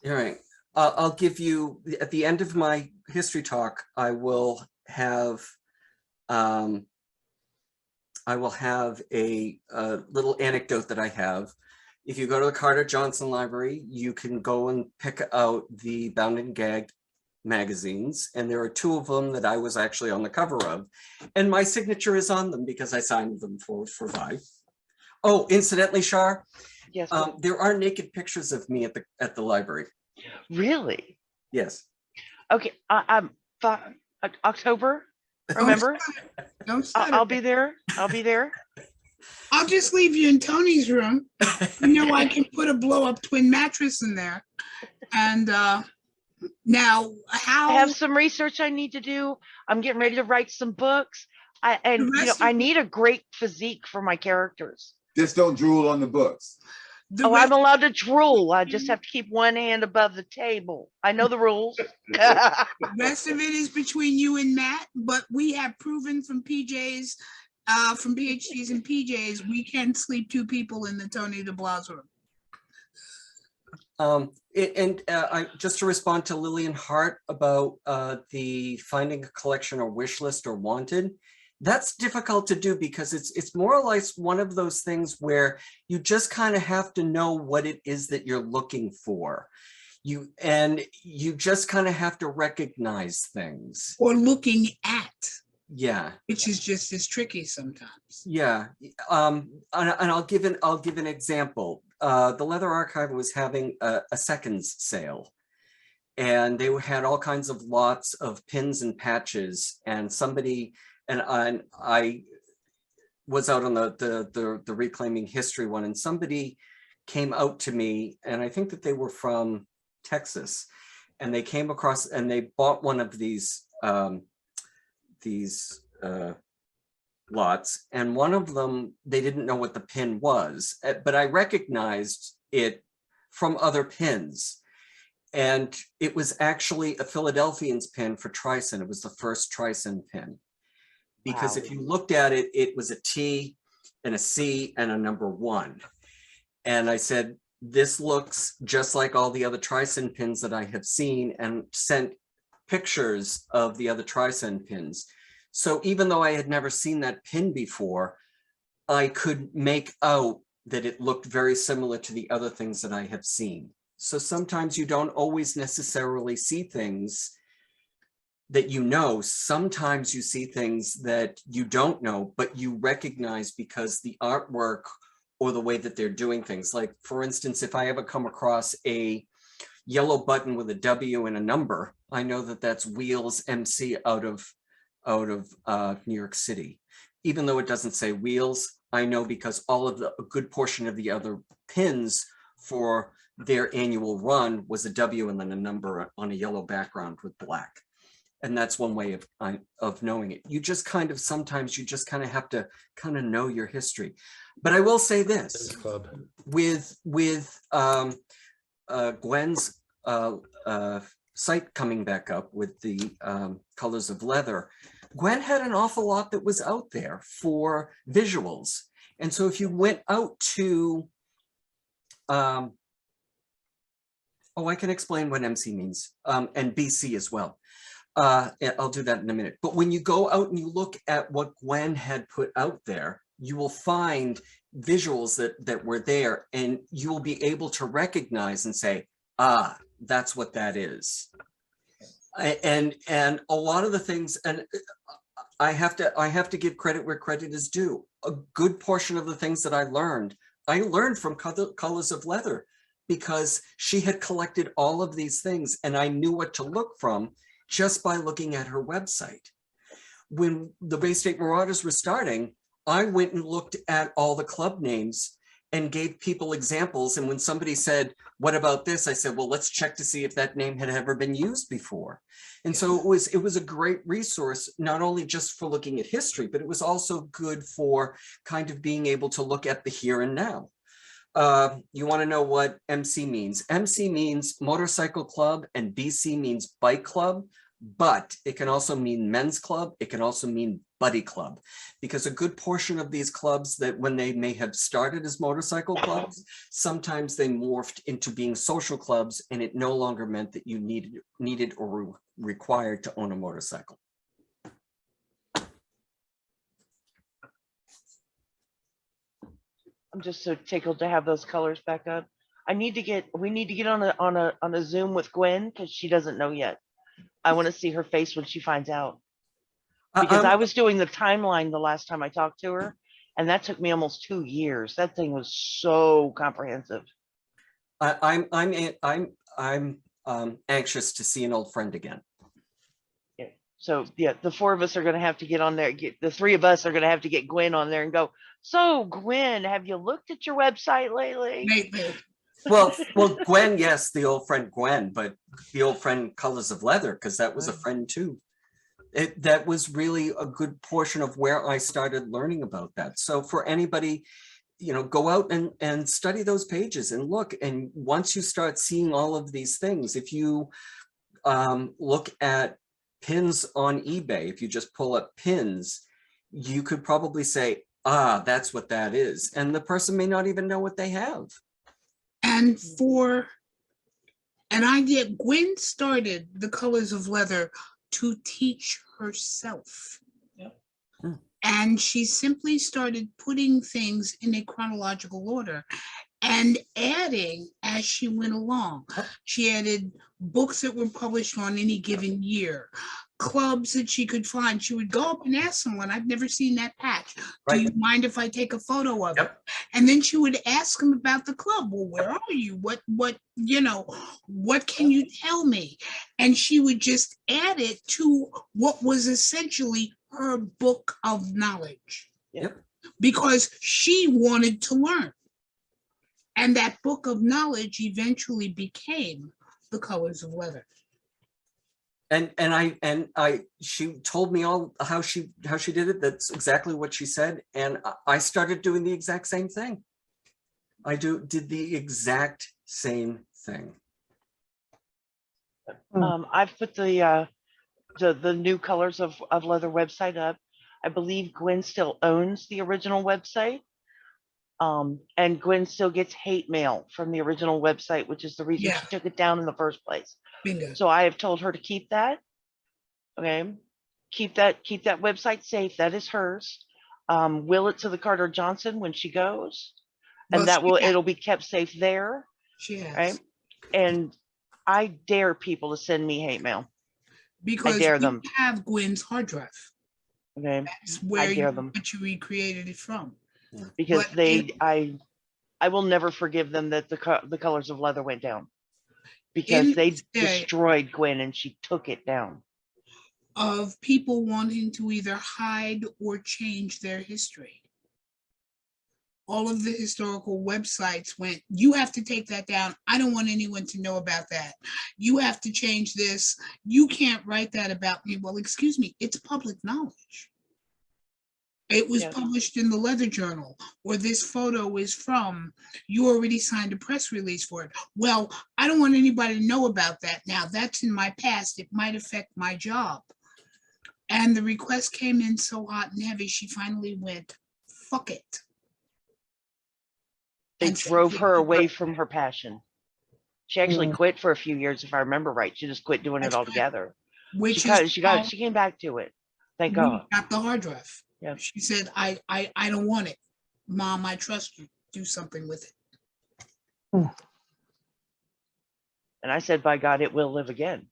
All right. I'll give you, at the end of my history talk, I will have I will have a little anecdote that I have. If you go to the Carter Johnson Library, you can go and pick out the Bound and Gagged magazines, and there are 2 of them that I was actually on the cover of, and my signature is on them because I signed them for Vi. Oh, incidentally, Shar, Yes. there are naked pictures of me at the library. Really? Yes. Okay. I'm October. Remember? Don't start I'll it. be there. I'll be there. I'll just leave you in Tony's room. You know, I can put a blow-up twin mattress in there. And now, how I have some research I need to do. I'm getting ready to write some books. I need a great physique for my characters. Just don't drool on the books. I'm allowed to drool. I just have to keep one hand above the table. I know the rules. The rest of it is between you and Matt, but we have proven from PJs, from PhDs and PJs, we can sleep 2 people in the Tony DeBlas room. I just to respond to Lillian Hart about the finding a collection or wish list or wanted, that's difficult to do because it's more or less one of those things where you just kind of have to know what it is that you're looking for. You just kind of have to recognize things. Or looking at. Yeah. Which is just as tricky sometimes. Yeah. And I'll give an example. The Leather Archive was having a seconds sale, and they had all kinds of lots of pins and patches, and I was out on the Reclaiming History one, and somebody came out to me, and I think that they were from Texas, and they came across and they bought one of these lots, and one of them, they didn't know what the pin was, but I recognized it from other pins. And it was actually a Philadelphians pin for Trison. It was the first Trison pin. Because if you looked at it, it was a T and a C and a number 1. And I said, this looks just like all the other Trison pins that I have seen, and sent pictures of the other Trison pins. So even though I had never seen that pin before, I could make out that it looked very similar to the other things that I have seen. So sometimes you don't always necessarily see things that you know. Sometimes you see things that you don't know, but you recognize because the artwork or the way that they're doing things. Like, for instance, if I ever come across a yellow button with a W and a number, I know that that's Wheels MC out of New York City. Even though it doesn't say Wheels, I know because a good portion of the other pins for their annual run was a W and then a number on a yellow background with black. And that's one way of knowing it. You just sometimes you just have to know your history. But I will say this, with Gwen's site coming back up with the colors of leather, Gwen had an awful lot that was out there for visuals. And so if you went out to, I can explain what MC means, and BC as well. I'll do that in a minute. But when you go out and you look at what Gwen had put out there, you will find visuals that were there, and you will be able to recognize and say, that's what that is. And a lot of the things, and I have to give credit where credit is due. A good portion of the things that I learned from Colors of Leather, because she had collected all of these things, and I knew what to look from just by looking at her website. When the Bay State Marauders were starting, I went and looked at all the club names and gave people examples. And when somebody said, what about this? I said, well, let's check to see if that name had ever been used before. And so it was a great resource, not only just for looking at history, but it was also good for kind of being able to look at the here and now. You want to know what MC means? MC means motorcycle club, and BC means bike club, but it can also mean men's club. It can also mean buddy club, because a good portion of these clubs, that when they may have started as motorcycle clubs, sometimes they morphed into being social clubs, and it no longer meant that you needed or required to own a motorcycle. I'm just so tickled to have those colors back up. We need to get on a Zoom with Gwen because she doesn't know yet. I want to see her face when she finds out. Because I was doing the timeline the last time I talked to her, and that took me almost 2 years. That thing was so comprehensive. I'm anxious to see an old friend again. Yeah. So yeah, the 4 of us are going to have to get on there. The 3 of us are going to have to get Gwen on there and go. So Gwen, have you looked at your website lately? Well, Gwen, yes, the old friend Gwen, but the old friend Colors of Leather, because that was a friend too. That was really a good portion of where I started learning about that. So for anybody, go out and study those pages and look. And once you start seeing all of these things, if you look at pins on eBay, if you just pull up pins, you could probably say, that's what that is. And the person may not even know what they have. And Gwen started the Colors of Leather to teach herself. Yep. And she simply started putting things in a chronological order and adding as she went along. She added books that were published on any given year, clubs that she could find. She would go up and ask someone, I've never seen that patch. Do you mind if I take a photo of it? And then she would ask them about the club. Well, where are you? What can you tell me? And she would just add it to what was essentially her book of knowledge. Yep. Because she wanted to learn. And that book of knowledge eventually became the Colors of Leather. And she told me all how she did it. That's exactly what she said. And I started doing the exact same thing. I did the exact same thing. I've put the new Colors of Leather website up. I believe Gwen still owns the original website. And Gwen still gets hate mail from the original website, which is the reason she took it down in the first place. Bingo. So I have told her to keep that. Okay. Keep that website safe. That is hers. Will it to the Carter Johnson when she goes. And it'll be kept safe there. She has. Right. And I dare people to send me hate mail. Because I dare them. Have Gwen's hard drive. Okay. That's where you recreated it from. Because I will never forgive them that the Colors of Leather went down. Because they destroyed Gwen and she took it down. Of people wanting to either hide or change their history. All of the historical websites went, you have to take that down. I don't want anyone to know about that. You have to change this. You can't write that about me. Well, excuse me, it's public knowledge. It was published in the Leather Journal, or this photo is from, you already signed a press release for it. Well, I don't want anybody to know about that now. That's in my past. It might affect my job. And the request came in so hot and heavy, she finally went, fuck it. It drove her away from her passion. She actually quit for a few years, if I remember right. She just quit doing it altogether. She came back to it. Thank God. Got the hard drive. Yeah. She said, I don't want it. Mom, I trust you. Do something with it. And I said, by God, it will live again.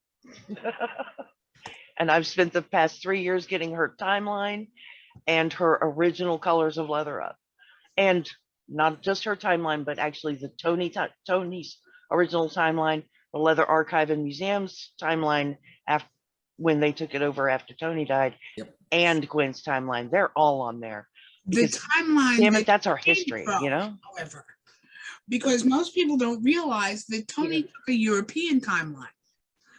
And I've spent the past 3 years getting her timeline and her original Colors of Leather up. And not just her timeline, but actually the Tony's original timeline, the Leather Archive and Museums timeline when they took it over after Tony died, and Gwen's timeline. They're all on there. The timeline, damn it, that's our history, however, because most people don't realize that Tony took a European timeline.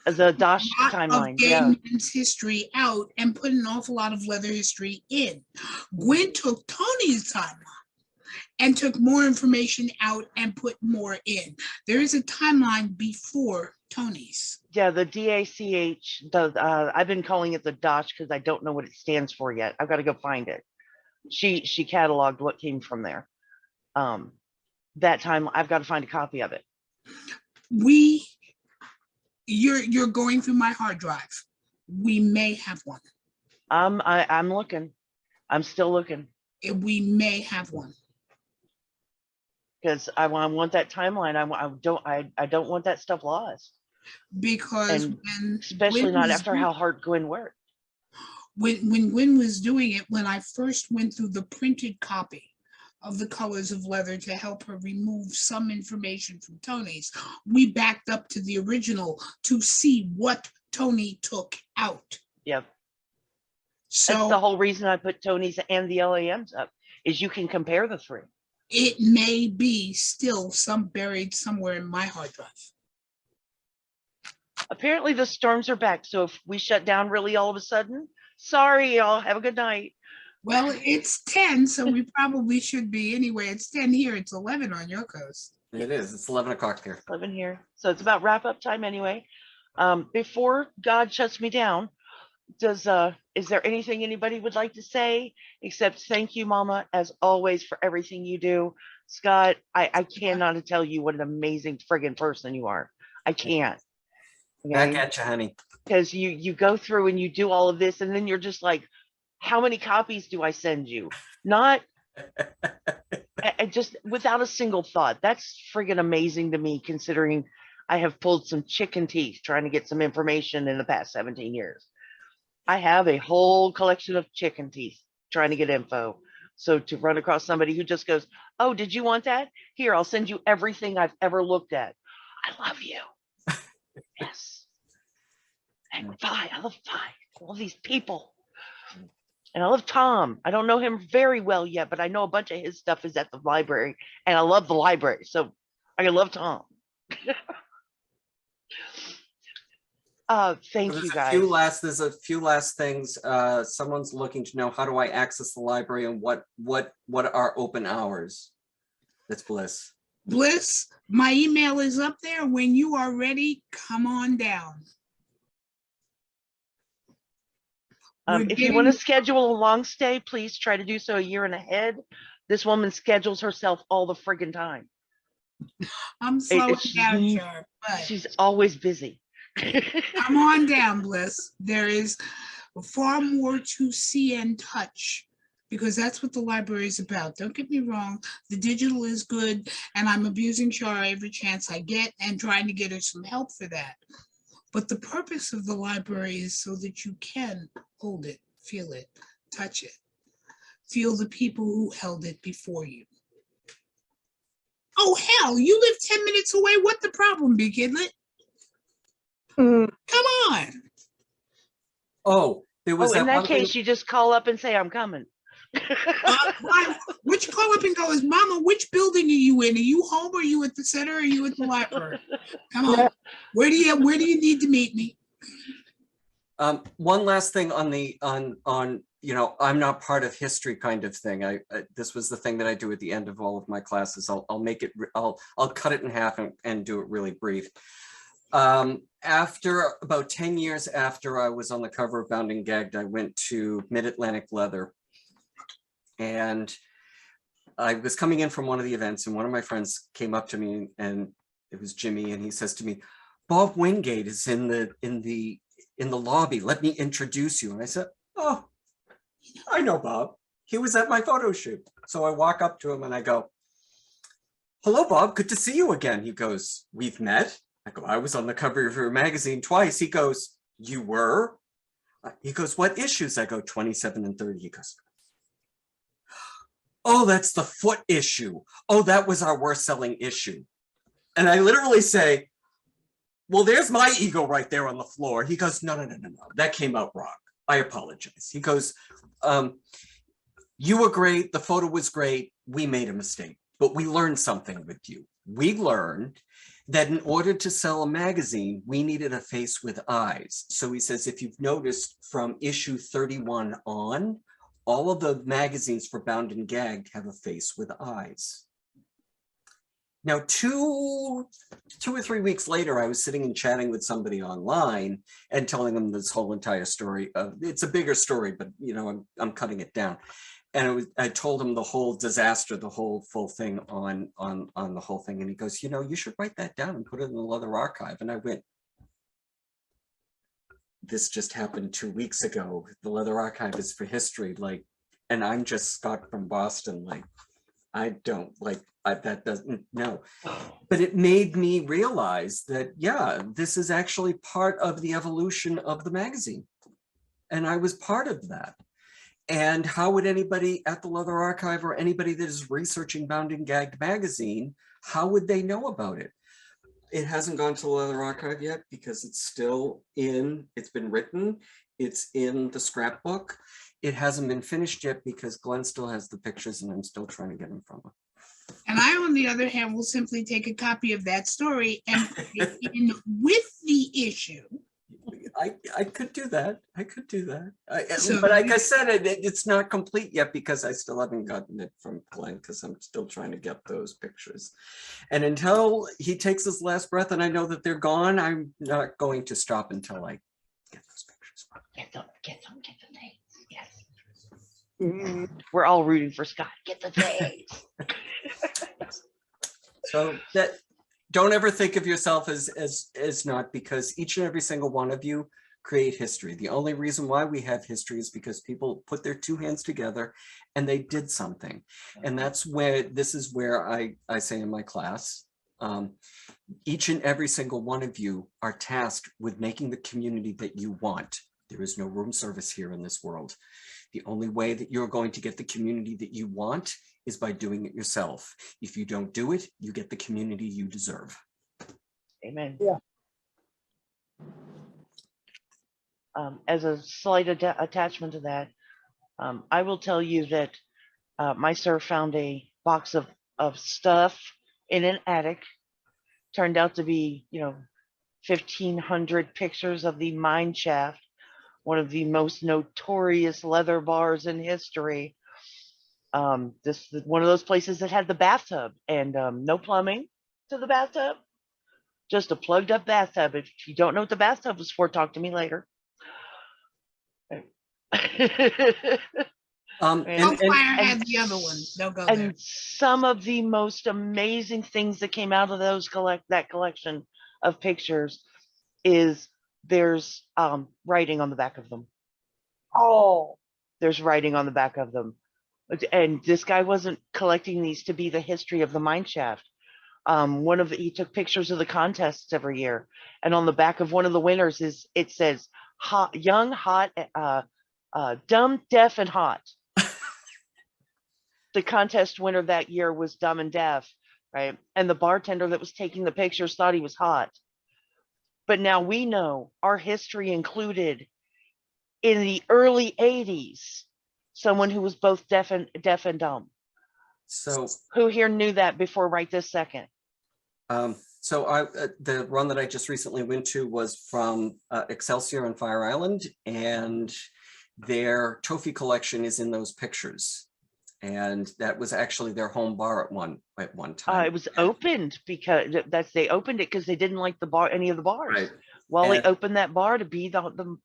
The Dosh timeline, men's history out and put an awful lot of leather history in. Gwen took Tony's timeline and took more information out and put more in. There is a timeline before Tony's. Yeah, the DACH, I've been calling it the Dosh because I don't know what it stands for yet. I've got to go find it. She cataloged what came from there. That time I've got to find a copy of it. You're going through my hard drive. We may have one. I'm looking. I'm still looking. We may have one. Because I want that timeline. I don't want that stuff lost. Because And when especially Gwen not was after how hard Gwen worked. when Gwen was doing it, when I first went through the printed copy of the colors of leather to help her remove some information from Tony's, we backed up to the original to see what Tony took out. Yep. So that's the whole reason I put Tony's and the LAMs up, is you can compare the three. It may be still buried somewhere in my hard drive. Apparently the storms are back. So if we shut down really all of a sudden, sorry, y'all, have a good night. Well, it's 10, so we probably should be anyway. It's 10 here. It's 11 on your coast. It is. It's 11 o'clock here. 11 here. So it's about wrap up time anyway. Before God shuts me down, is there anything anybody would like to say except thank you, Mama, as always, for everything you do. Scott, I cannot tell you what an amazing friggin' person you are. I can't. Back at you, honey. Because you go through and you do all of this, and then you're just like, how many copies do I send you? Not just without a single thought. That's friggin' amazing to me, considering I have pulled some chicken teeth trying to get some information in the past 17 years. I have a whole collection of chicken teeth trying to get info. So to run across somebody who just goes, oh, did you want that? Here, I'll send you everything I've ever looked at. I love you. Yes. And I love Vi. I love these people. And I love Tom. I don't know him very well yet, but I know a bunch of his stuff is at the library. And I love the library. So I love Tom. Thank you, guys. There's a few last things. Someone's looking to know, how do I access the library and what are open hours? That's Bliss. Bliss, my email is up there. When you are ready, come on down. If you want to schedule a long stay, please try to do so a year and ahead. This woman schedules herself all the friggin' time. I'm slowing down, Sharp. She's always busy. Come on down, Bliss. There is far more to see and touch, because that's what the library is about. Don't get me wrong. The digital is good, and I'm abusing Shara every chance I get and trying to get her some help for that. But the purpose of the library is so that you can hold it, feel it, touch it, feel the people who held it before you. Oh, hell, you live 10 minutes away. What the problem be, kidlet? Come on. Oh, there was in that case, you just call up and say, I'm coming. Which call up and go is, Mama, which building are you in? Are you home? Or are you at the center? Or are you at the library? Come on. Where do you need to meet me? One last thing on the I'm not part of history kind of thing. This was the thing that I do at the end of all of my classes. I'll cut it in half and do it really brief. After about 10 years after I was on the cover of Bound and Gagged, I went to Mid-Atlantic Leather. And I was coming in from one of the events, and one of my friends came up to me, and it was Jimmy, and he says to me, Bob Wingate is in the lobby. Let me introduce you. And I said, oh, I know Bob. He was at my photo shoot. So I walk up to him and I go, hello, Bob. Good to see you again. He goes, we've met. I go, I was on the cover of your magazine twice. He goes, you were? He goes, what issues? I go, 27 and 30. He goes, oh, that's the foot issue. Oh, that was our worst selling issue. And I literally say, well, there's my ego right there on the floor. He goes, no. That came out wrong. I apologize. He goes, you were great. The photo was great. We made a mistake, but we learned something with you. We learned that in order to sell a magazine, we needed a face with eyes. So he says, if you've noticed from issue 31 on, all of the magazines for Bound and Gagged have a face with eyes. Now, two or 3 weeks later, I was sitting and chatting with somebody online and telling them this whole entire story. It's a bigger story, but I'm cutting it down. And I told him the whole disaster, the whole full thing on the whole thing. And he goes, you should write that down and put it in the Leather Archive. And I went, this just happened 2 weeks ago. The Leather Archive is for history, and I'm just Scott from Boston, I don't like that doesn't no, but it made me realize that, yeah, this is actually part of the evolution of the magazine. And I was part of that. And how would anybody at the Leather Archive or anybody that is researching Bound and Gagged magazine, how would they know about it? It hasn't gone to the Leather Archive yet because it's still it's been written, it's in the scrapbook. It hasn't been finished yet because Glenn still has the pictures and I'm still trying to get them from her. And I, on the other hand, will simply take a copy of that story and put it in with the issue. I could do that. I could do that. So but like I said, it's not complete yet because I still haven't gotten it from Glenn because I'm still trying to get those pictures. And until he takes his last breath and I know that they're gone, I'm not going to stop until I get those pictures. Get them dates. Yes. We're all rooting for Scott. Get the dates. So that don't ever think of yourself as not, because each and every single one of you create history. The only reason why we have history is because people put their two hands together and they did something. And that's where, this is where I say in my class, each and every single one of you are tasked with making the community that you want. There is no room service here in this world. The only way that you're going to get the community that you want is by doing it yourself. If you don't do it, you get the community you deserve. Amen. Yeah. As a slight attachment to that, I will tell you that my sir found a box of stuff in an attic. Turned out to be, 1,500 pictures of the mine shaft, one of the most notorious leather bars in history. This is one of those places that had the bathtub and no plumbing to the bathtub, just a plugged up bathtub. If you don't know what the bathtub was for, talk to me later. Hellfire had the other one. They'll go there. And some of the most amazing things that came out of that collection of pictures is there's writing on the back of them. Oh, There's writing on the back of them. And this guy wasn't collecting these to be the history of the mine shaft. He took pictures of the contests every year, and on the back of one of the winners it says hot, young, hot, dumb, deaf, and hot. The contest winner that year was dumb and deaf, right? And the bartender that was taking the pictures thought he was hot. But now we know our history included in the early 80s someone who was both deaf and dumb. So who here knew that before right this second? So the run that I just recently went to was from Excelsior on Fire Island, and their trophy collection is in those pictures. And that was actually their home bar at one time. It was opened because they opened it because they didn't like the bar, any of the bars. Right. Wally opened that bar to be the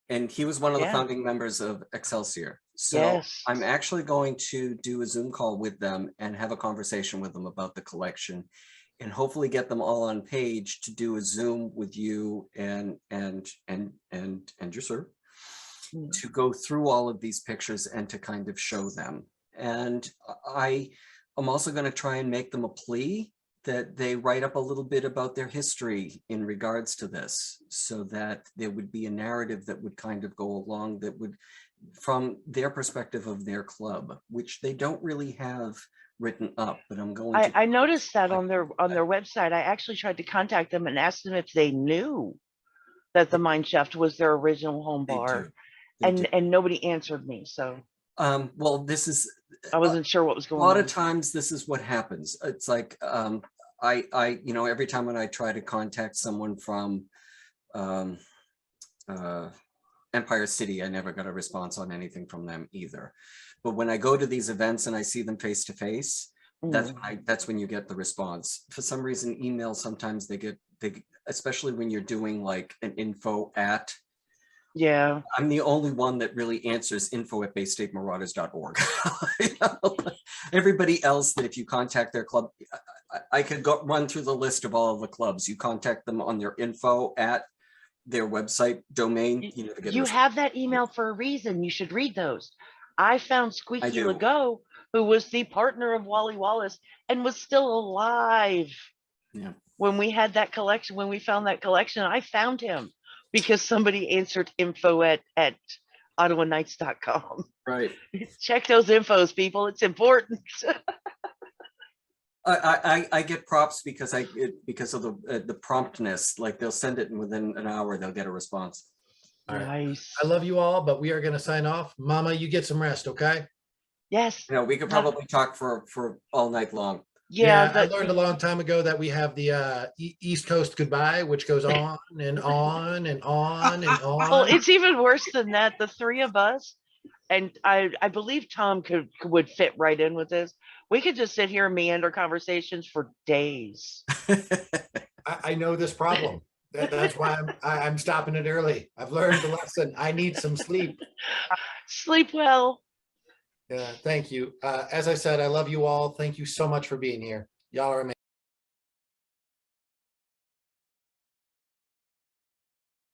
and he was one of the founding members of Excelsior. So yes. I'm actually going to do a Zoom call with them and have a conversation with them about the collection, and hopefully get them all on page to do a Zoom with you and your sir to go through all of these pictures and to kind of show them. And I'm also going to try and make them a plea that they write up a little bit about their history in regards to this, so that there would be a narrative that would kind of go along that would, from their perspective of their club, which they don't really have written up, but I'm going to. I noticed that on their website. I actually tried to contact them and ask them if they knew that the mine shaft was their original home bar, and nobody answered me. So well, this is, I wasn't sure what was going on. A lot of times this is what happens. It's like I every time when I try to contact someone from Empire City, I never got a response on anything from them either. But when I go to these events and I see them face to face, that's when you get the response. For some reason, emails sometimes they get, especially when you're doing like an info at. Yeah, I'm the only one that really answers info@baystatemarauders.org. Everybody else, that if you contact their club, I could run through the list of all of the clubs. You contact them on their info at their website domain. You have that email for a reason. You should read those. I found Squeaky Lego, who was the partner of Wally Wallace and was still alive. Yeah. When we had that collection, when we found that collection, I found him because somebody answered info at ottawanights.com. Right. Check those infos, people. It's important. I get props because because of the promptness. Like they'll send it and within an hour they'll get a response. All right. Nice. I love you all, but we are going to sign off. Mama, you get some rest, okay? Yes. You know, we could probably talk for all night long. Yeah. I learned a long time ago that we have the East Coast goodbye, which goes on and on and on and on. Well, it's even worse than that. The three of us, and I believe Tom would fit right in with this. We could just sit here and meander conversations for days. I know this problem. That's why I'm stopping it early. I've learned the lesson. I need some sleep. Sleep well. Yeah, thank you. As I said, I love you all. Thank you so much for being here. Y'all are amazing.